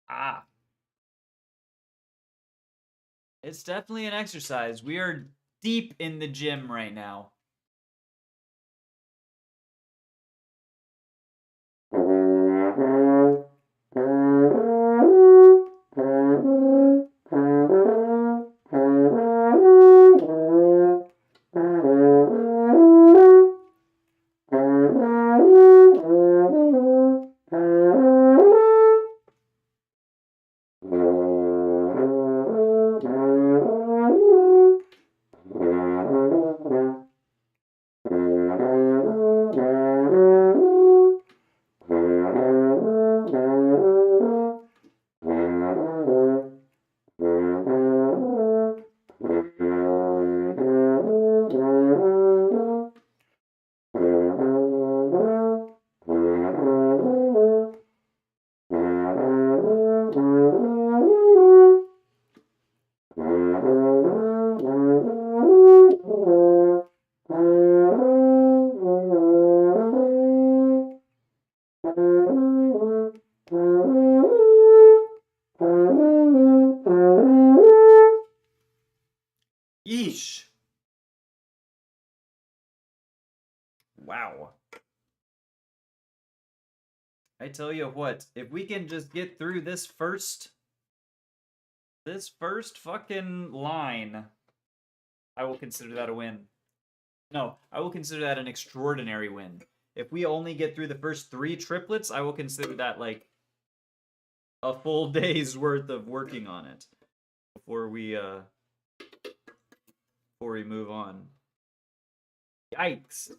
Ah. It's definitely an exercise. We are deep in the gym right now. Yeesh. Wow. I tell you what, if we can just get through this first fucking line, I will consider that a win. No, I will consider that an extraordinary win. If we only get through the first 3 triplets, I will consider that like a full day's worth of working on it before we move on. Yikes.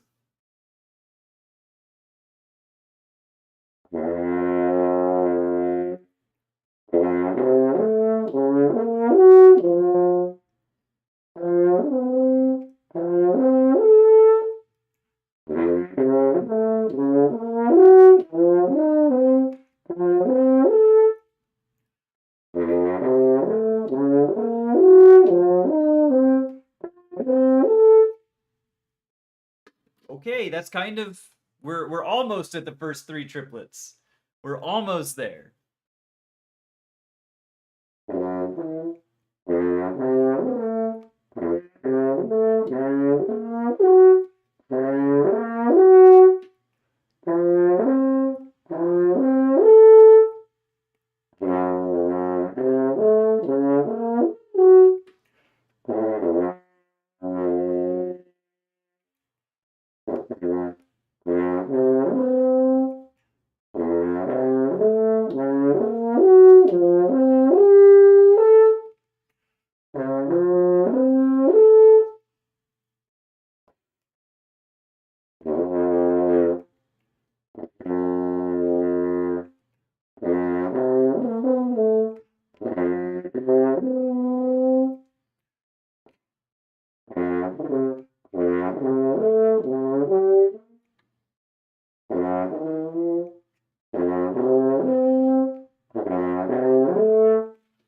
Okay, that's kind of we're almost at the first 3 triplets. We're almost there.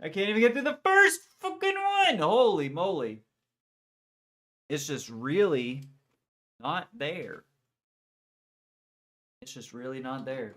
I can't even get through the first fucking one. Holy moly. It's just really not there. It's just really not there.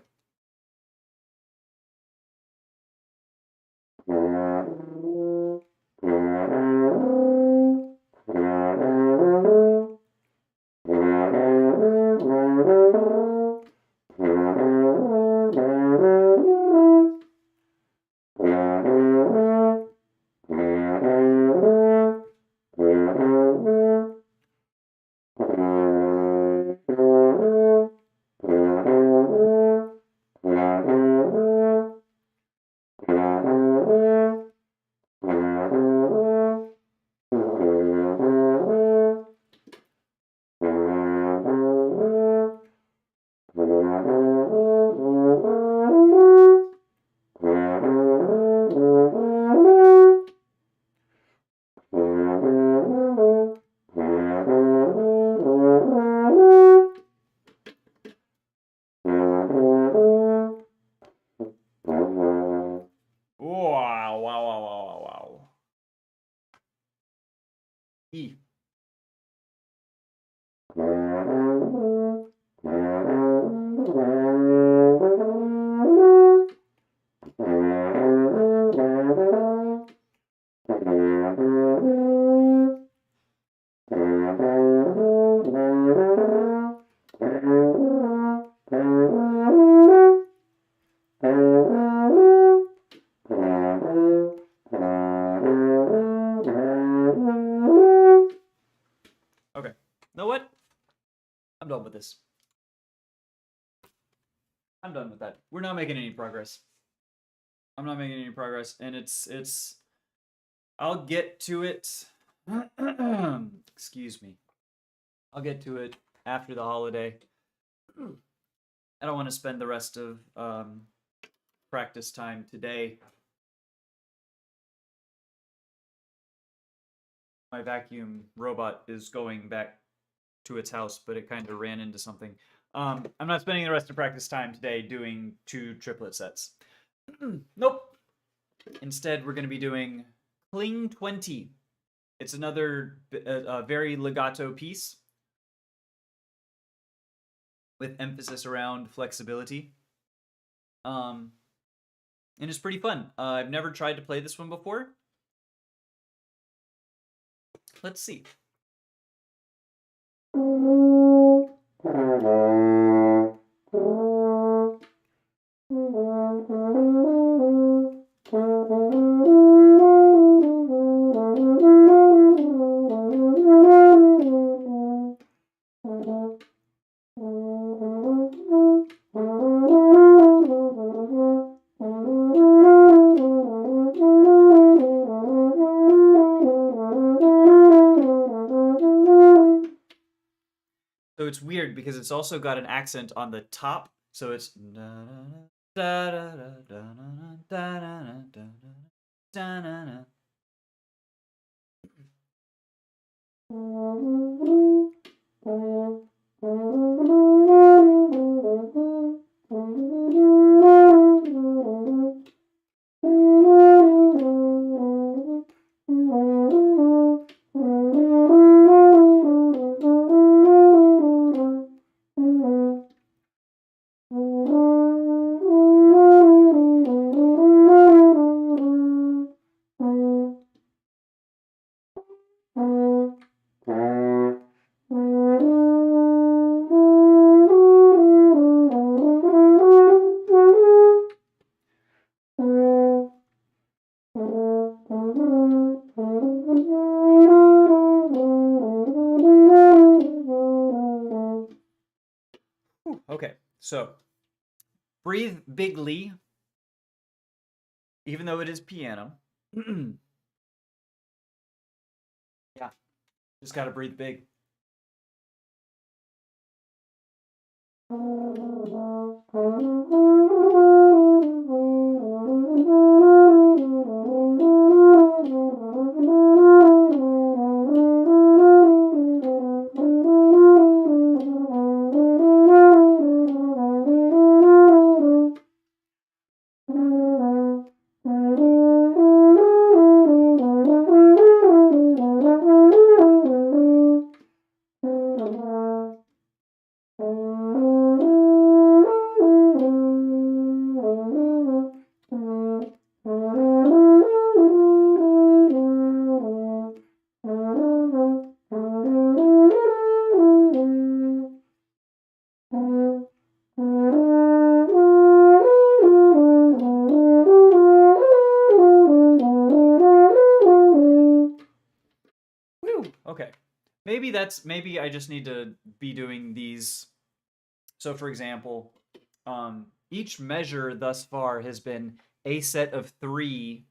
Wow, wow, wow, wow, wow, wow. E. Okay. You know what? I'm done with this. I'm done with that. We're not making any progress. I'm not making any progress, and it's. I'll get to it. Excuse me. I'll get to it after the holiday. I don't want to spend the rest of practice time today. My vacuum robot is going back to its house, but it kind of ran into something. I'm not spending the rest of practice time today doing 2 triplet sets. Nope. Instead, we're going to be doing Kling 20. It's another very legato piece with emphasis around flexibility. And it's pretty fun. I've never tried to play this one before. Let's see. So it's weird because it's also got an accent on the top, so it's okay, so breathe bigly, even though it is piano. Yeah, just gotta breathe big. maybe I just need to be doing these. So for example, each measure thus far has been a set of 3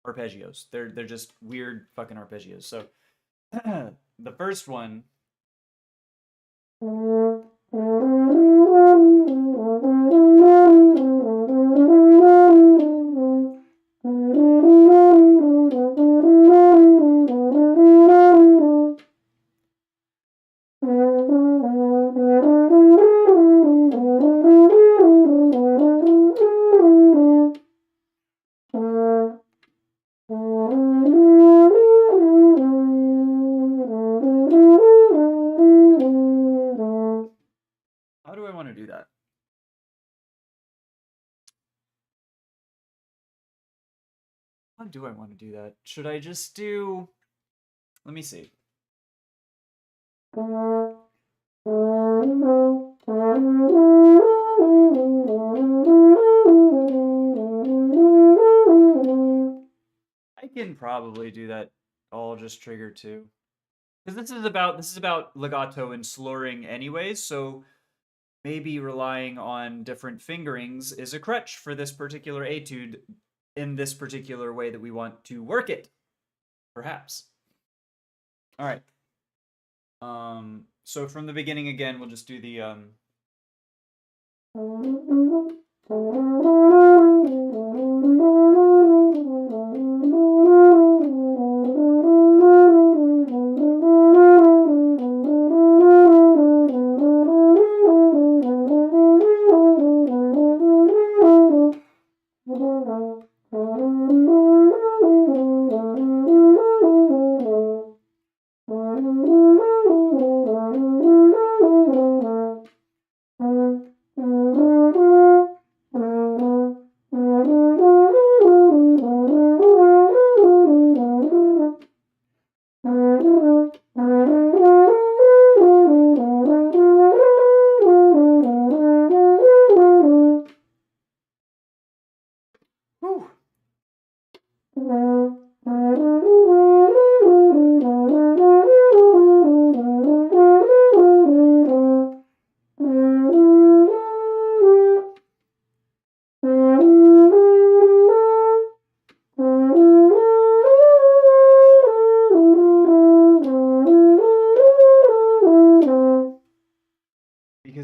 arpeggios. They're just weird fucking arpeggios. So the first one how do I want to do that? How do I want to do that? Should I just do... Let me see. I can probably do that all just trigger 2. Because this is about legato and slurring anyways, so maybe relying on different fingerings is a crutch for this particular etude in this particular way that we want to work it. Perhaps. All right. So from the beginning again, we'll just do the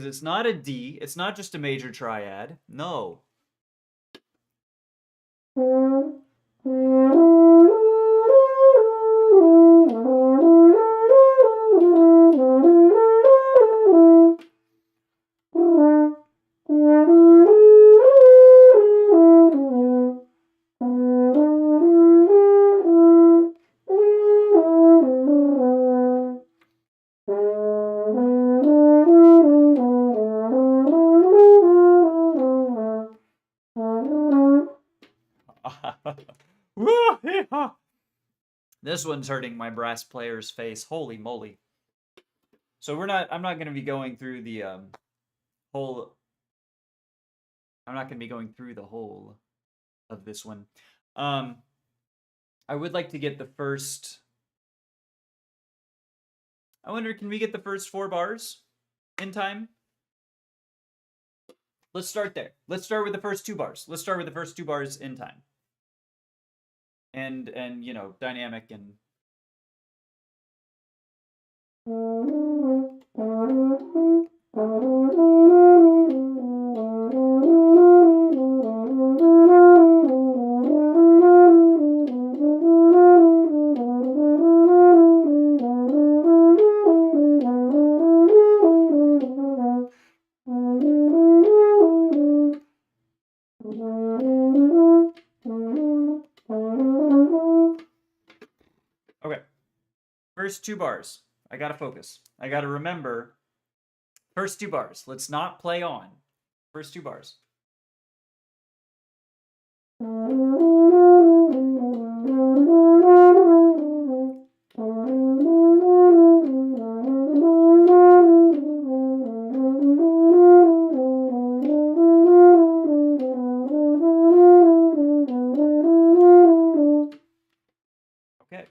because it's not a D, it's not just a major triad. No. This one's hurting my brass player's face. Holy moly. So I'm not going to be going through the whole I'm not going to be going through the whole of this one. I would like to get the first I wonder, can we get the first 4 bars in time? Let's start there. Let's start with the first 2 bars. Let's start with the first 2 bars in time. And you know, dynamic and okay. First 2 bars. I gotta focus. I gotta remember. First 2 bars. Let's not play on. First 2 bars. Okay.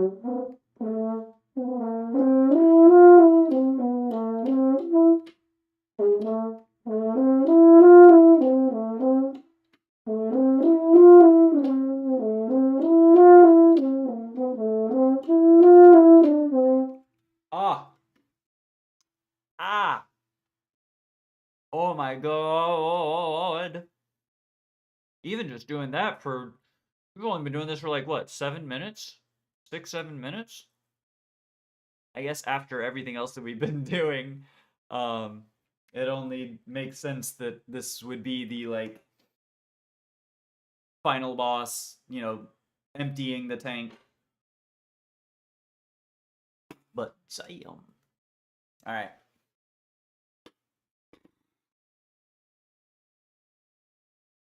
Ah! Oh my god! Even just doing that for... We've only been doing this for like, what, 7 minutes? 6, 7 minutes? I guess after everything else that we've been doing, it only makes sense that this would be the, like, final boss, you know, emptying the tank. But, damn. Alright.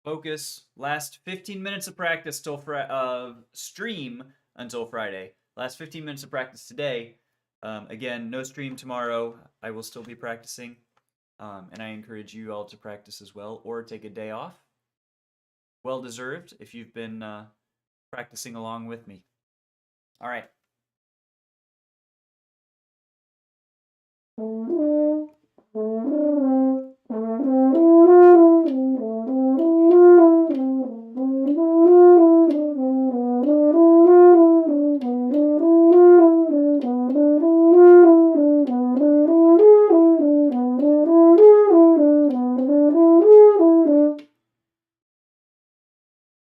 Focus. Last 15 minutes of practice till stream until Friday. Last 15 minutes of practice today. Again, no stream tomorrow. I will still be practicing. And I encourage you all to practice as well, or take a day off. Well deserved if you've been practicing along with me. All right.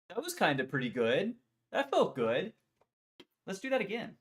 That was kind of pretty good. That felt good. Let's do that again.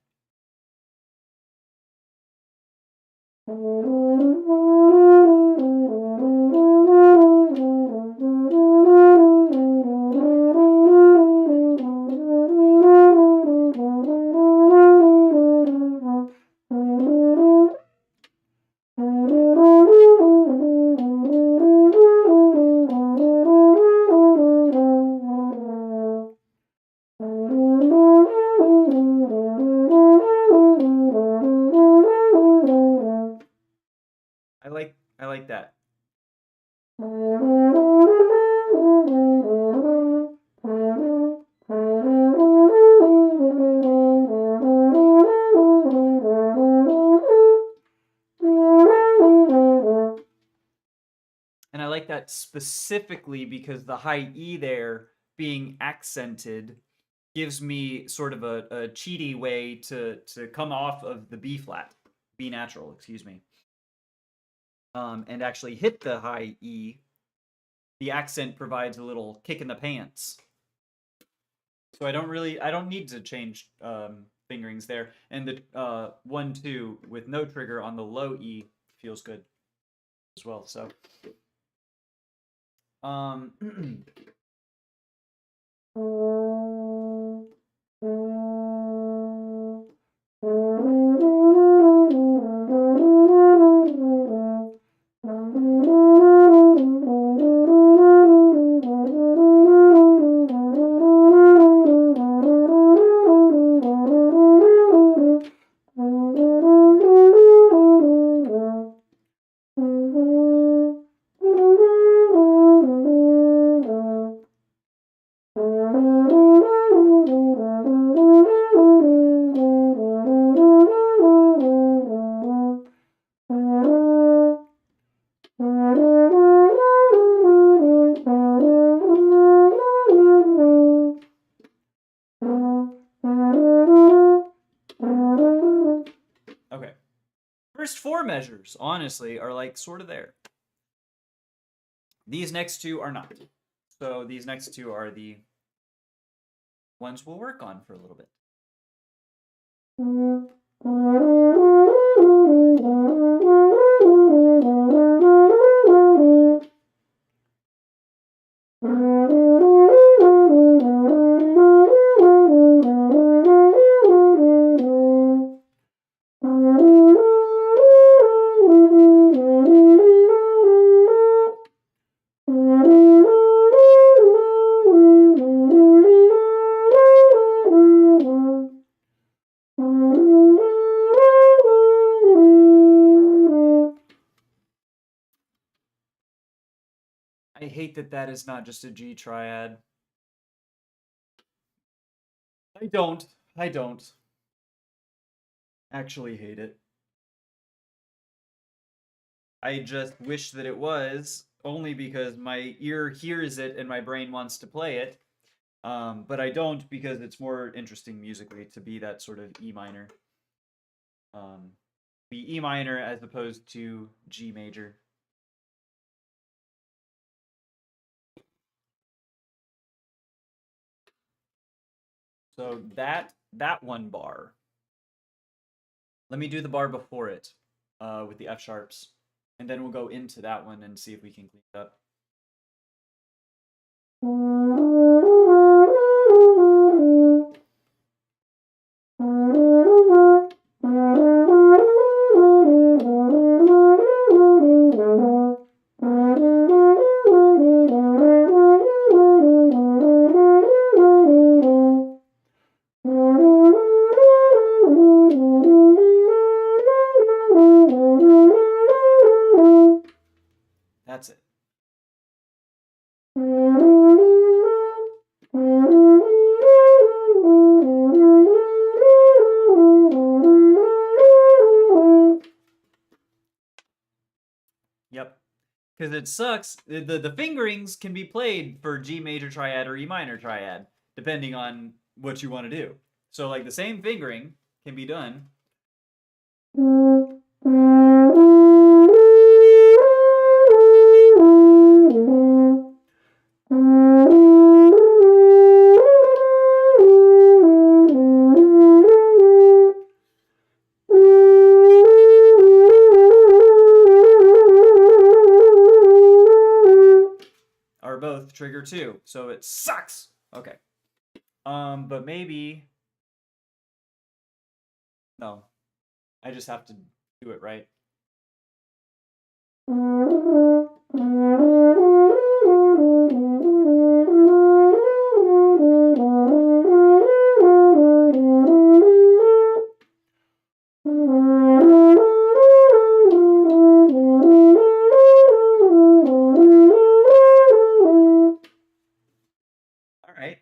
I like that. And I like that specifically because the high E there being accented gives me sort of a cheaty way to come off of the B flat, B natural, excuse me, and actually hit the high E. The accent provides a little kick in the pants. So I don't need to change fingerings there. And the 1-2 with no trigger on the low E feels good as well. So okay. First 4 measures, honestly, are like sort of there. These next 2 are not. So these next 2 are the ones we'll work on for a little bit. I hate that that is not just a G triad. I don't. Actually hate it. I just wish that it was, only because my ear hears it and my brain wants to play it. But I don't, because it's more interesting musically to be that sort of E minor. Be E minor as opposed to G major. So that one bar. Let me do the bar before it, with the F sharps, and then we'll go into that one and see if we can clean it up. That's it. Yep. Because it sucks. The fingerings can be played for G major triad or E minor triad, depending on what you want to do. So, like, the same fingering can be done. Are both trigger 2, so it sucks. Okay. But maybe no. I just have to do it right. All right.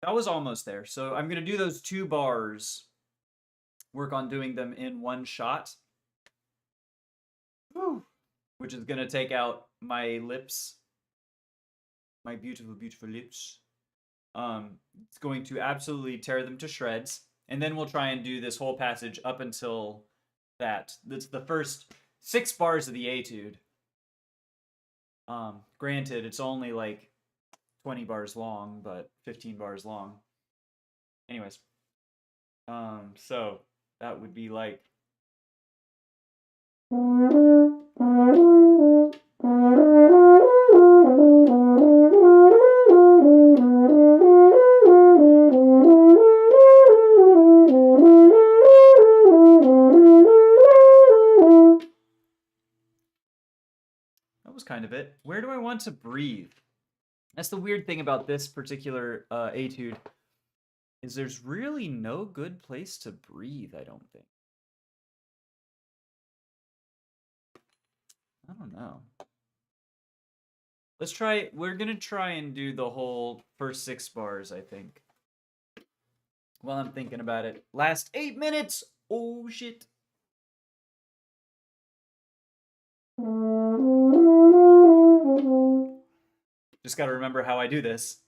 That was almost there. So I'm going to do those 2 bars, work on doing them in one shot. Whew. Which is going to take out my lips. My beautiful, beautiful lips. It's going to absolutely tear them to shreds. And then we'll try and do this whole passage up until that. That's the first 6 bars of the etude. Granted, it's only like 20 bars long, but 15 bars long. Anyways. So that would be like that was kind of it. Where do I want to breathe? That's the weird thing about this particular etude, is there's really no good place to breathe, I don't think. I don't know. Let's try, we're gonna try and do the whole first 6 bars, I think. While I'm thinking about it. Last 8 minutes! Oh shit. Just gotta remember how I do this.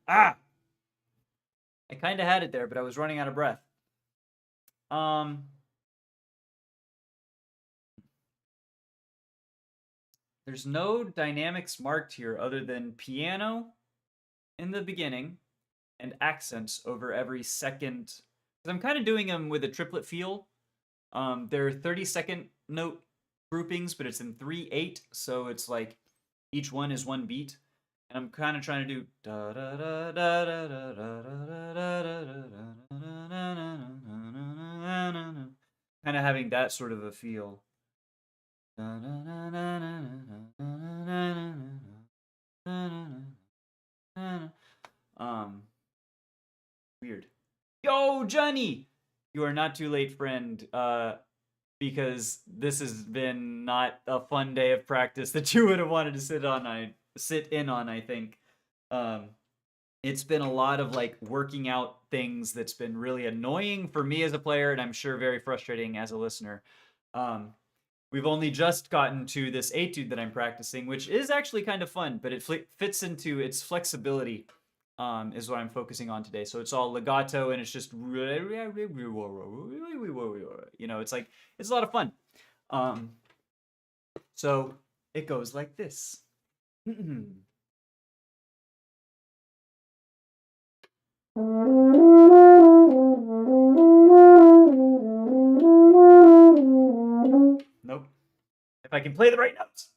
Ah! I kind of had it there, but I was running out of breath. There's no dynamics marked here other than piano in the beginning and accents over every second. Because I'm kind of doing them with a triplet feel. They're 30-second note groupings, but it's in 3/8, so it's like each one is one beat. And I'm kind of trying to do kind of having that sort of a feel. Weird. Yo, Johnny! You are not too late, friend. Because this has been not a fun day of practice that you would have wanted to sit in on, I think. It's been a lot of like working out things that's been really annoying for me as a player, and I'm sure very frustrating as a listener. We've only just gotten to this etude that I'm practicing, which is actually kind of fun, but it fits into its flexibility, is what I'm focusing on today. So it's all legato, and it's just, it's like, it's a lot of fun. So it goes like this. Nope. If I can play the right notes.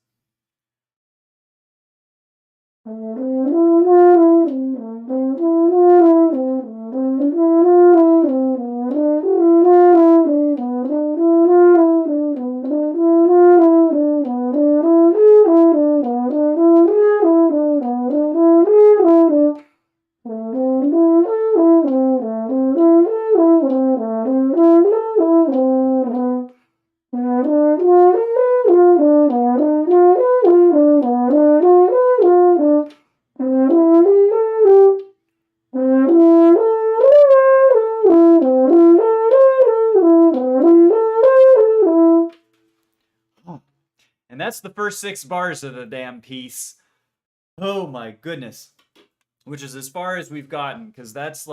And that's the first 6 bars of the damn piece. Oh my goodness. Which is as far as we've gotten, because that's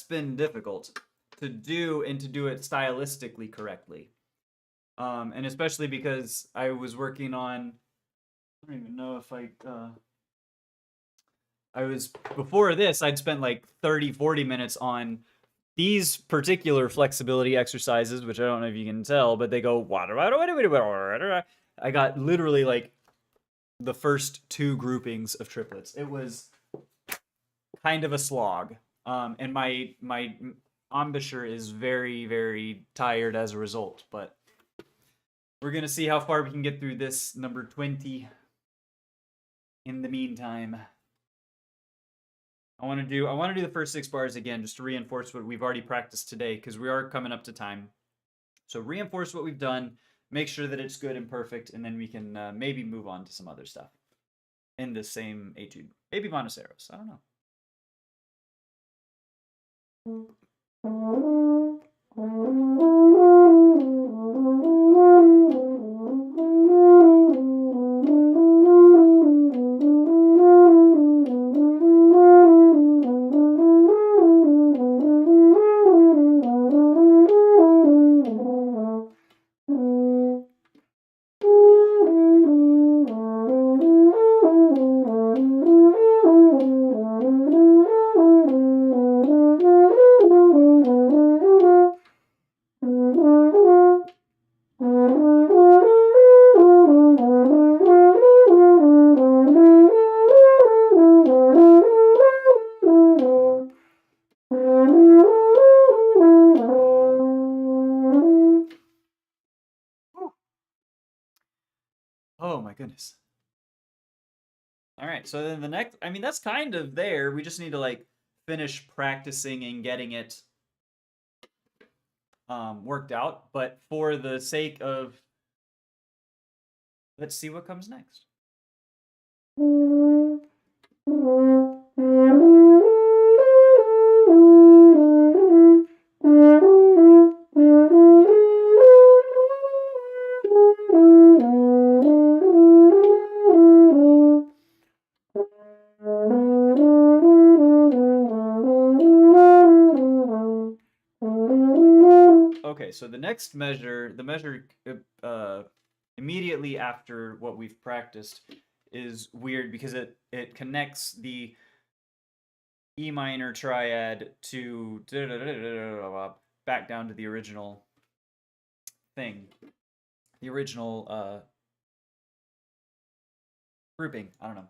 been difficult to do, and to do it stylistically correctly. And especially because I was working on, I don't even know if before this, I'd spent like 30, 40 minutes on these particular flexibility exercises, which I don't know if you can tell, but they go, I got literally like the first 2 groupings of triplets. It was kind of a slog. And my embouchure is very, very tired as a result, but we're going to see how far we can get through this number 20. In the meantime, I want to do the first 6 bars again, just to reinforce what we've already practiced today, because we are coming up to time. So reinforce what we've done, make sure that it's good and perfect, and then we can maybe move on to some other stuff in the same etude. Maybe Monoceros, I don't know. Oh my goodness. All right, so then the next, I mean, that's kind of there. We just need to like finish practicing and getting it worked out. But for the sake of, let's see what comes next. Okay, so the next measure, the measure immediately after what we've practiced, is weird because it connects the E minor triad to back down to the original thing, the original grouping. I don't know.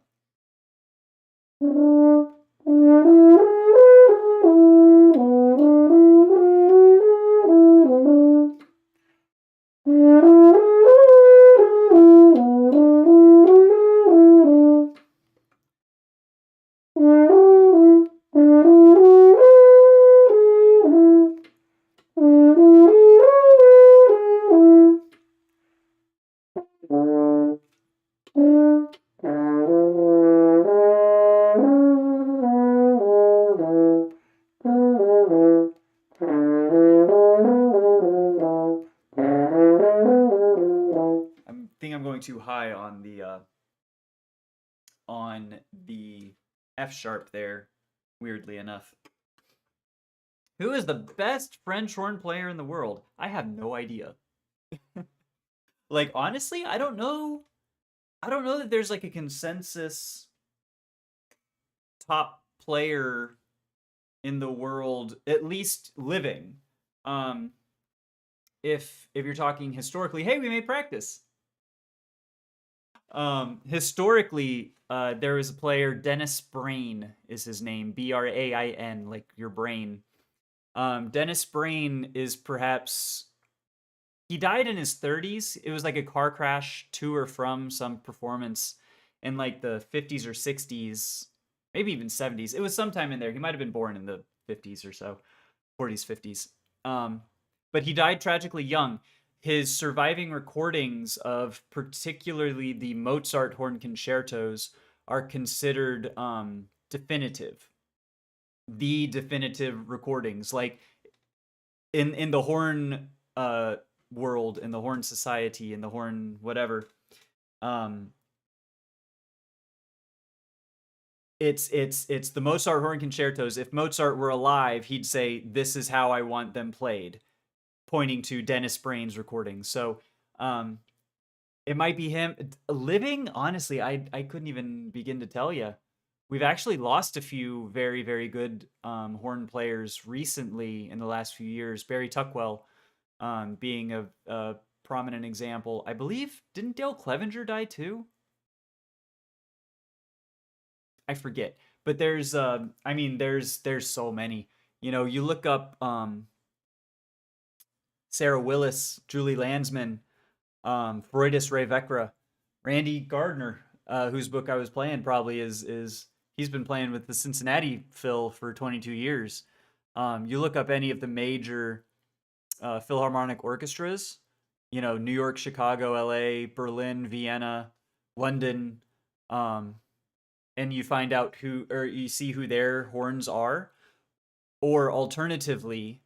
I'm going too high on the F sharp there, weirdly enough. Who is the best French horn player in the world? I have no idea. Like, honestly, I don't know. I don't know that there's like a consensus top player in the world, at least living. Um, if you're talking historically, hey, we may practice. Historically, there was a player, Dennis Brain is his name, Brain, like your brain. Dennis Brain is perhaps, he died in his 30s. It was like a car crash to or from some performance in like the 50s or 60s, maybe even 70s. It was sometime in there. He might have been born in the 50s or so, 40s, 50s. But he died tragically young. His surviving recordings of particularly the Mozart horn concertos are considered definitive. The definitive recordings. Like in the horn world, in the horn society, in the horn whatever, it's the Mozart horn concertos. If Mozart were alive, he'd say, "This is how I want them played," pointing to Dennis Brain's recordings. So it might be him. Living, honestly, I couldn't even begin to tell you. We've actually lost a few very, very good horn players recently in the last few years. Barry Tuckwell being a prominent example. I believe, didn't Dale Clevenger die too? I forget. But there's I mean there's so many. You know, you look up Sarah Willis, Julie Landsman, Freudis Ray Vecra, Randy Gardner, whose book I was playing probably is he's been playing with the Cincinnati Phil for 22 years. You look up any of the major Philharmonic orchestras, you know, New York, Chicago, LA, Berlin, Vienna, London, and you find out who, or you see who their horns are, or alternatively,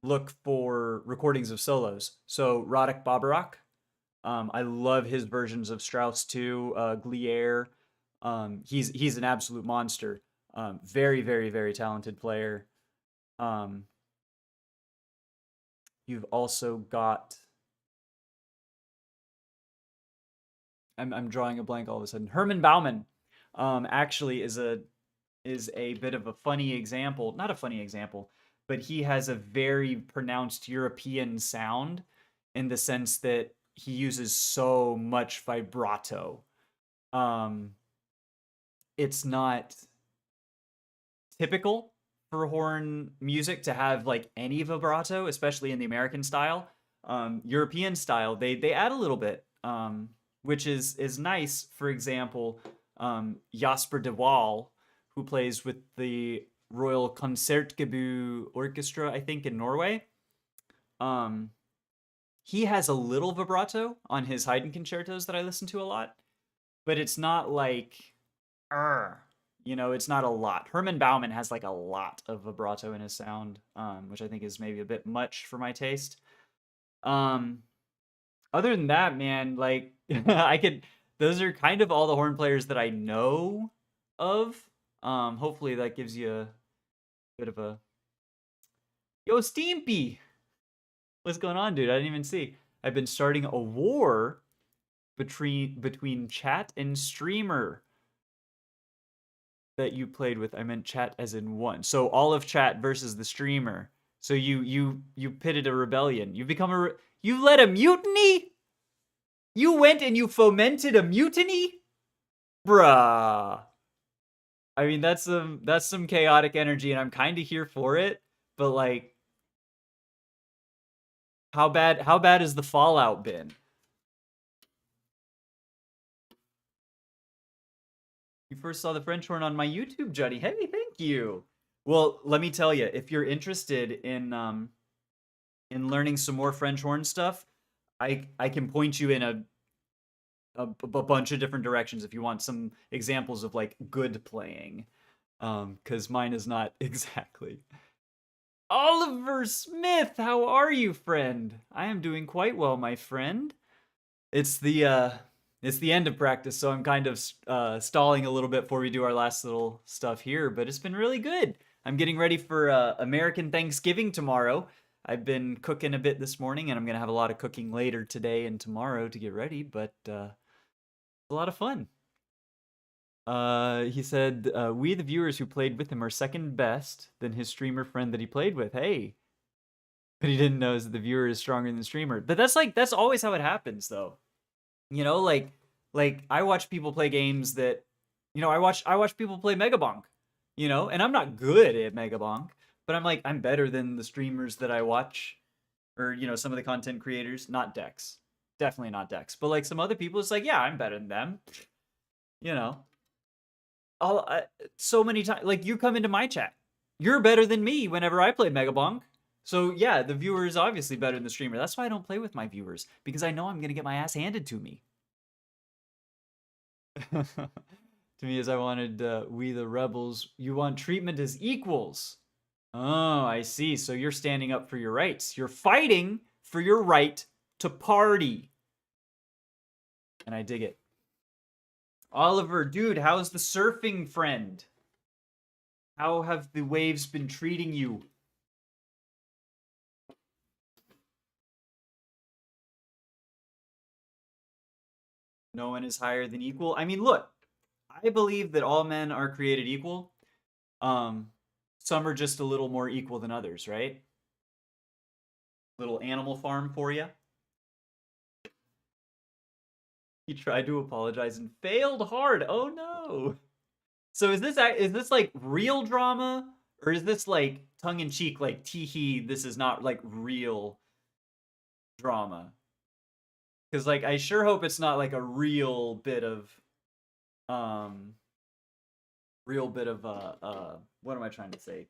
look for recordings of solos. So Radek Babarak, I love his versions of Strauss too, Glier. He's an absolute monster. Very, very, very talented player. You've also got, I'm drawing a blank all of a sudden. Herman Bauman, actually is a bit of a funny example. Not a funny example, but he has a very pronounced European sound in the sense that he uses so much vibrato. It's not typical for horn music to have like any vibrato, especially in the American style. European style, they add a little bit, which is nice. For example, Jasper de Waal, who plays with the Royal Concertgebouw Orchestra, I think in Norway. He has a little vibrato on his Haydn concertos that I listen to a lot, but it's not like, you know, it's not a lot. Herman Bauman has like a lot of vibrato in his sound, which I think is maybe a bit much for my taste. Other than that, man, like I could. Those are kind of all the horn players that I know of. Hopefully that gives you a bit of a. Yo, Steampy, what's going on, dude? I didn't even see. I've been starting a war between chat and streamer that you played with. I meant chat as in one. So all of chat versus the streamer. So you pitted a rebellion. You've become you led a mutiny? You went and you fomented a mutiny? Bruh. I mean, that's some chaotic energy, and I'm kind of here for it. But like, how bad has the fallout been? You first saw the French horn on my YouTube, Juddy. Hey, thank you. Well, let me tell you, if you're interested in learning some more French horn stuff, I can point you in a bunch of different directions if you want some examples of like good playing. Because mine is not exactly. Oliver Smith, how are you, friend? I am doing quite well, my friend. It's the end of practice, so I'm kind of stalling a little bit before we do our last little stuff here, but it's been really good. I'm getting ready for American Thanksgiving tomorrow. I've been cooking a bit this morning, and I'm gonna have a lot of cooking later today and tomorrow to get ready, but it's a lot of fun. He said, we, the viewers who played with him, are second best than his streamer friend that he played with. Hey. But he didn't know is that the viewer is stronger than the streamer. But that's always how it happens, though. You know, like I watch people play games that, I watch people play Mega Bonk, and I'm not good at Mega Bonk, but I'm better than the streamers that I watch, or some of the content creators. Not Dex, definitely not Dex, but like some other people, it's like, yeah, I'm better than them. You know, so many times, like you come into my chat, you're better than me whenever I play Mega Bonk. So yeah, the viewer is obviously better than the streamer. That's why I don't play with my viewers, because I know I'm gonna get my ass handed to me. To me, as I wanted, we the rebels, you want treatment as equals. Oh, I see. So you're standing up for your rights. You're fighting for your right to party. And I dig it. Oliver, dude, how's the surfing, friend? How have the waves been treating you? No one is higher than equal. I mean, look, I believe that all men are created equal. Um, some are just a little more equal than others, right? Little Animal Farm for you. He tried to apologize and failed hard. Oh no. So is this like real drama, or is this like tongue in cheek, like teehee, this is not like real drama? Because like I sure hope it's not like a um real bit of what am I trying to say?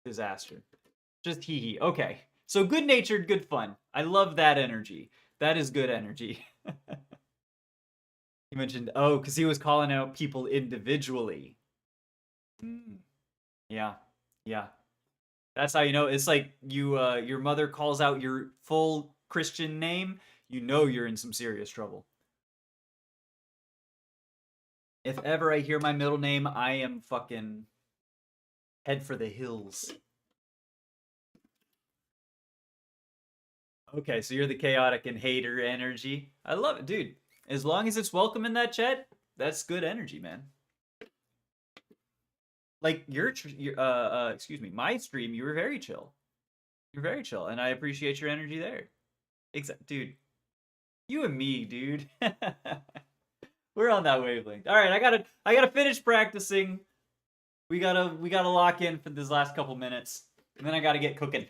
Disaster. Just hee hee. Okay. So good natured, good fun. I love that energy. That is good energy. He mentioned, oh, because he was calling out people individually. Mm. Yeah, yeah. That's how you know. It's like your mother calls out your full Christian name. You know you're in some serious trouble. If ever I hear my middle name, I am fucking head for the hills. Okay, so you're the chaotic and hater energy. I love it, dude. As long as it's welcome in that chat, that's good energy, man. Like excuse me, my stream, you were very chill. You're very chill, and I appreciate your energy there. Dude, you and me, dude. We're on that wavelength. All right, I gotta finish practicing. We gotta lock in for this last couple minutes, and then I gotta get cooking,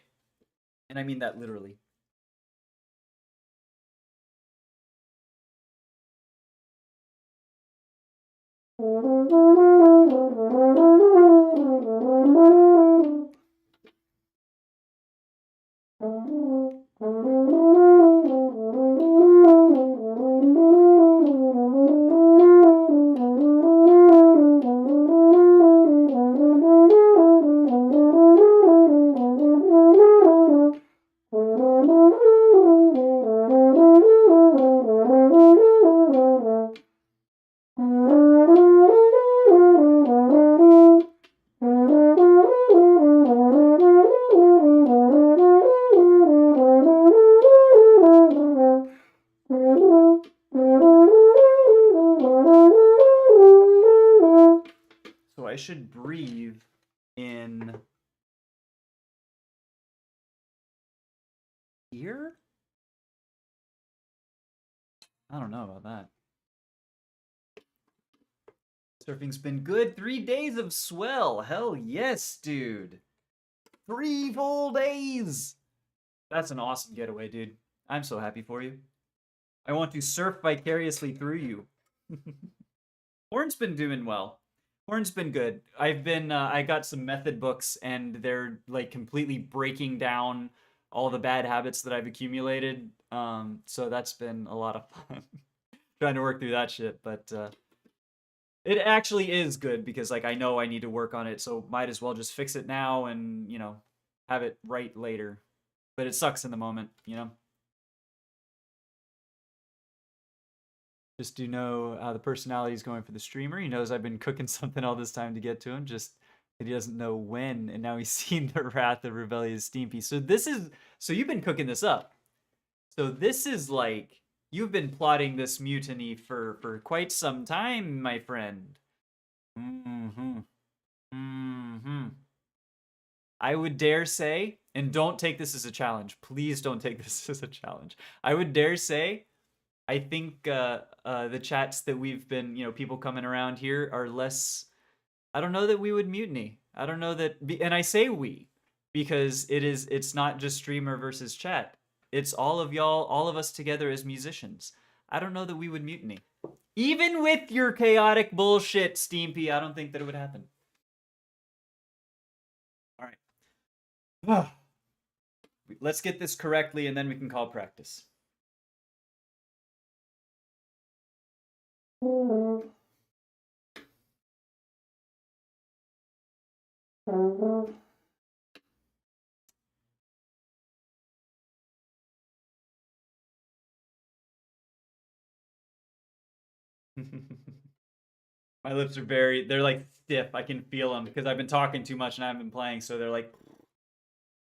and I mean that literally. So I should breathe in here? I don't know about that. Surfing's been good. 3 days of swell. Hell yes, dude. 3 full days. That's an awesome getaway, dude. I'm so happy for you. I want to surf vicariously through you. Horn's been doing well. Horn's been good. I got some method books, and they're like completely breaking down all the bad habits that I've accumulated. So that's been a lot of fun. Trying to work through that shit, but it actually is good because like I know I need to work on it, so might as well just fix it now and, you know, have it right later. But it sucks in the moment, you know? Just do know how the personality is going for the streamer. He knows I've been cooking something all this time to get to him, just that he doesn't know when, and now he's seen the wrath of rebellious Steampy. So you've been cooking this up. So this is like you've been plotting this mutiny for quite some time, my friend. Mm-hmm. Mm-hmm. I would dare say, and don't take this as a challenge. Please don't take this as a challenge. I would dare say I think the chats that we've been, you know, people coming around here are less. I don't know that we would mutiny. I don't know that, and I say we because it's not just streamer versus chat. It's all of y'all, all of us together as musicians. I don't know that we would mutiny. Even with your chaotic bullshit, Steampy, I don't think that it would happen. All right. Let's get this correctly and then we can call practice. My lips are they're like stiff. I can feel them because I've been talking too much and I haven't been playing, so they're like,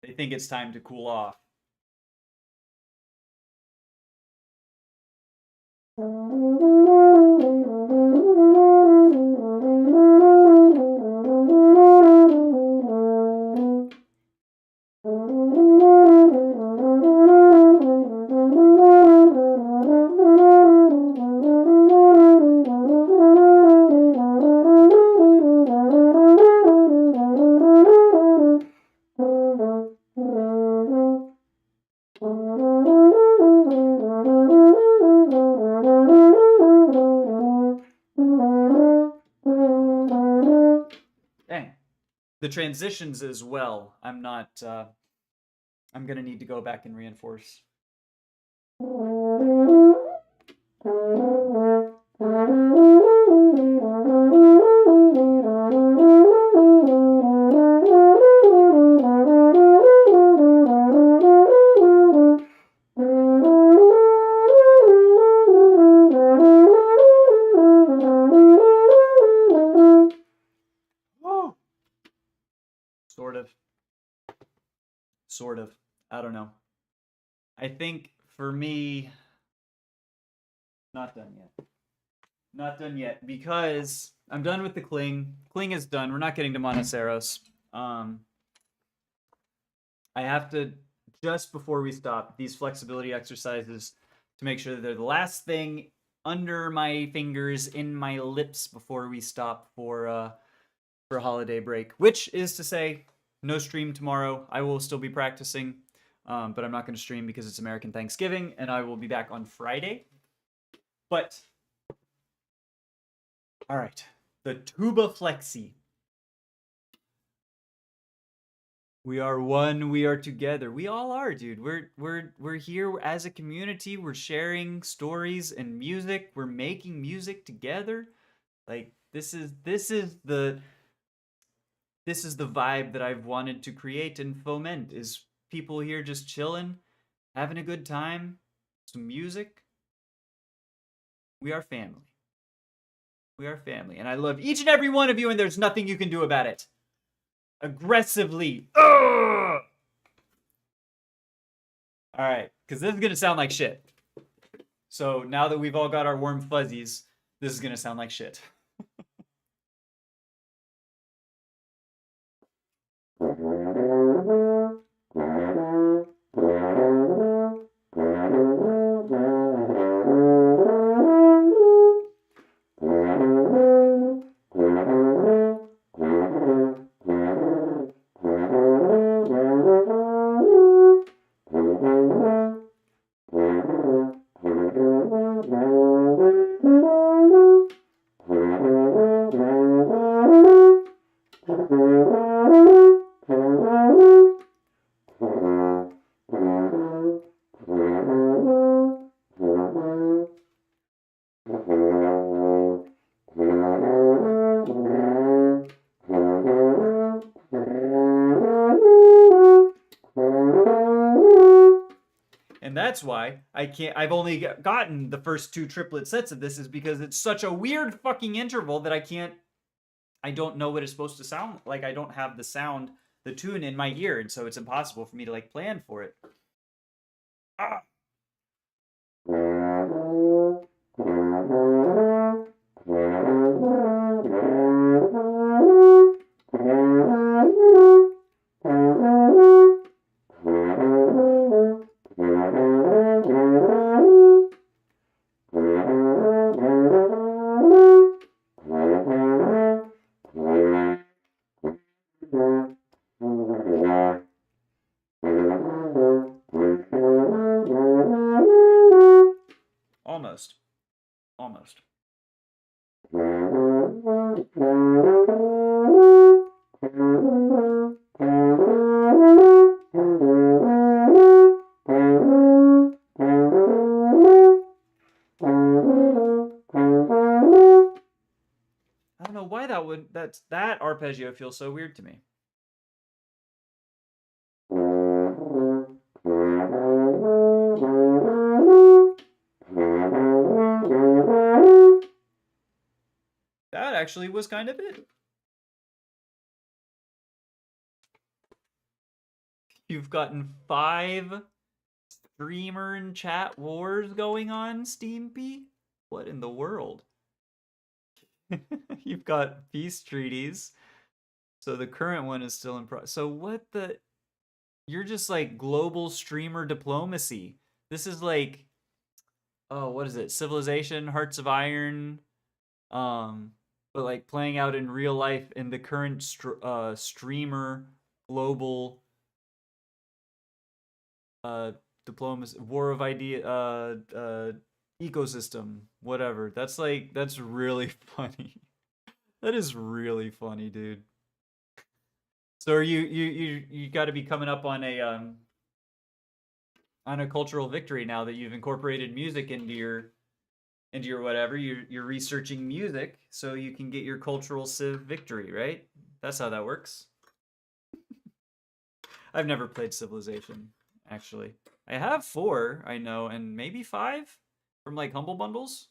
they think it's time to cool off. Dang. The transitions as well. I'm not. I'm gonna need to go back and reinforce. Sort of. Sort of. I don't know. I think for me, not done yet. Not done yet because I'm done with the Kling. Kling is done. We're not getting to Monoceros. I have to, just before we stop, these flexibility exercises to make sure that they're the last thing under my fingers, in my lips before we stop for holiday break, which is to say, no stream tomorrow. I will still be practicing, but I'm not going to stream because it's American Thanksgiving, and I will be back on Friday. But, all right, the tuba flexi. We are one, we are together. We all are, dude. We're here as a community. We're sharing stories and music. We're making music together. Like this is the vibe that I've wanted to create and foment, is people here just chilling, having a good time, some music. We are family. We are family, and I love each and every one of you, and there's nothing you can do about it. Aggressively. Ugh! All right, because this is going to sound like shit. So now that we've all got our warm fuzzies, this is going to sound like shit. And that's why I've only gotten the first 2 triplet sets of this, is because it's such a weird fucking interval that I don't know what it's supposed to sound like. I don't have the tune in my ear, and so it's impossible for me to like plan for it. Ah. Almost. Almost. I don't know why that arpeggio feels so weird to me. That actually was kind of it. You've gotten 5 streamer and chat wars going on, Steampy? What in the world? You've got peace treaties. So the current one is still in so what the... You're just like global streamer diplomacy. This is like... Oh, what is it? Civilization, Hearts of Iron... but like playing out in real life in the current streamer global diplomacy, war of idea ecosystem, whatever. That's really funny. That is really funny, dude. So are you got to be coming up on a cultural victory now that you've incorporated music into your whatever. You're researching music so you can get your cultural civ victory, right? That's how that works. I've never played Civilization, actually. I have 4, I know, and maybe 5 from like Humble Bundles.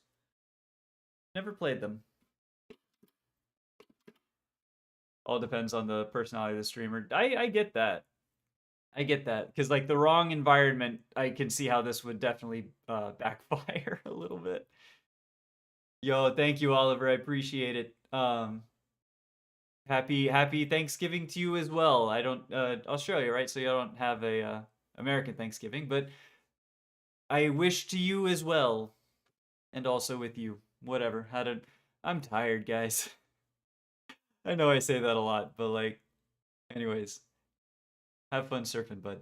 Never played them. All depends on the personality of the streamer. I get that. I get that, because like the wrong environment, I can see how this would definitely backfire a little bit. Yo, thank you, Oliver. I appreciate it. Happy Thanksgiving to you as well. I don't Australia, right? So you don't have a American Thanksgiving, but I wish to you as well, and also with you. Whatever. I'm tired, guys. I know I say that a lot, but like, anyways, have fun surfing, bud.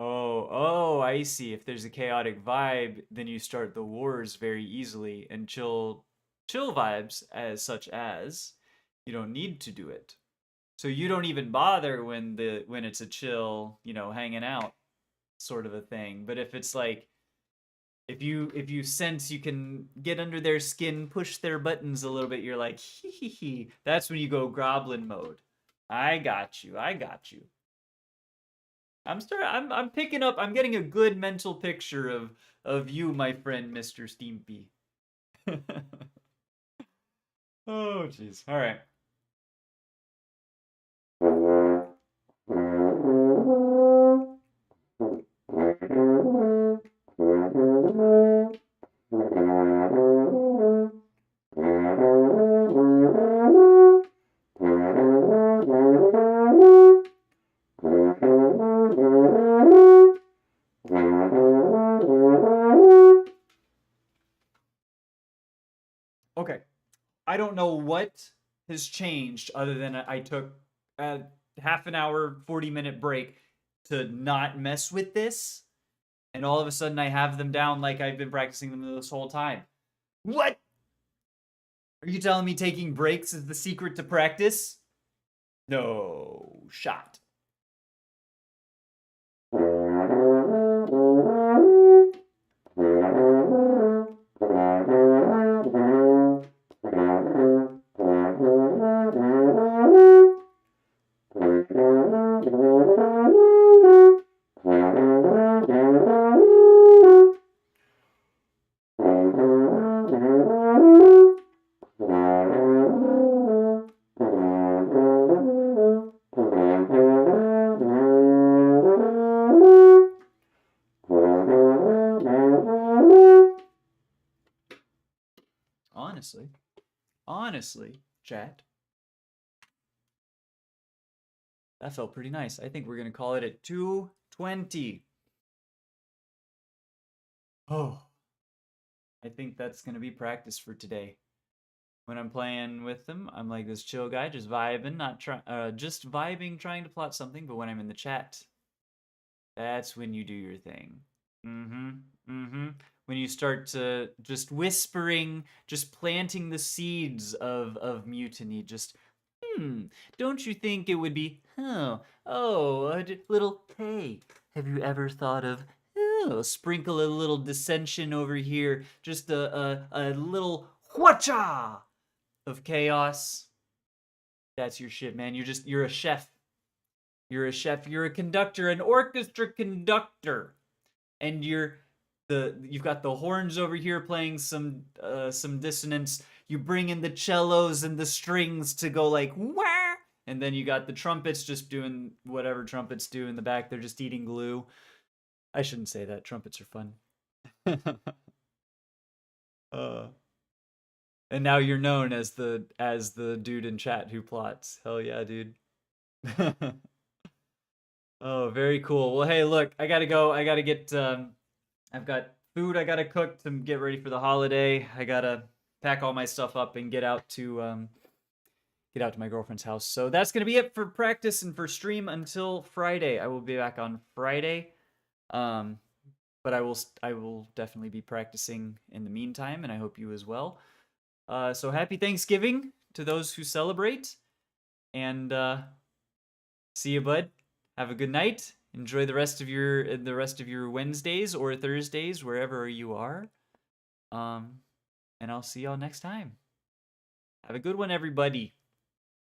Oh, I see. If there's a chaotic vibe, then you start the wars very easily, and chill vibes such as you don't need to do it. So you don't even bother when it's a chill, hanging out sort of a thing. But if it's like if you sense you can get under their skin, push their buttons a little bit, you're like, hee hee hee. That's when you go goblin mode. I got you. I'm picking up. I'm getting a good mental picture of you, my friend, Mr. Steampy. Oh, jeez. All right. Okay. I don't know what has changed other than I took a half an hour, 40-minute break to not mess with this. And all of a sudden I have them down like I've been practicing them this whole time. What? Are you telling me taking breaks is the secret to practice? No shot. Honestly, chat, that felt pretty nice. I think we're gonna call it at 2:20. Oh, I think that's gonna be practice for today. When I'm playing with them, I'm like this chill guy, just vibing, just vibing, trying to plot something. But when I'm in the chat, that's when you do your thing. When you start to just whispering, just planting the seeds of mutiny, just don't you think it would be, a little, hey, have you ever thought of, sprinkle a little dissension over here, just a little whatcha of chaos? That's your shit, man. You're a chef. You're a chef. You're a conductor, an orchestra conductor, and you've got the horns over here playing some dissonance. You bring in the cellos and the strings to go like wah, and then you got the trumpets just doing whatever trumpets do in the back. They're just eating glue. I shouldn't say that. Trumpets are fun. And now you're known as the dude in chat who plots. Hell yeah, dude. Oh, very cool. Well, hey, look, I gotta go. I gotta get. I've got food I gotta cook to get ready for the holiday. I gotta pack all my stuff up and get out to my girlfriend's house. So that's gonna be it for practice and for stream until Friday. I will be back on Friday. But I will definitely be practicing in the meantime, and I hope you as well. So happy Thanksgiving to those who celebrate, and see you, bud. Have a good night. Enjoy the rest of your Wednesdays or Thursdays, wherever you are. And I'll see y'all next time. Have a good one, everybody.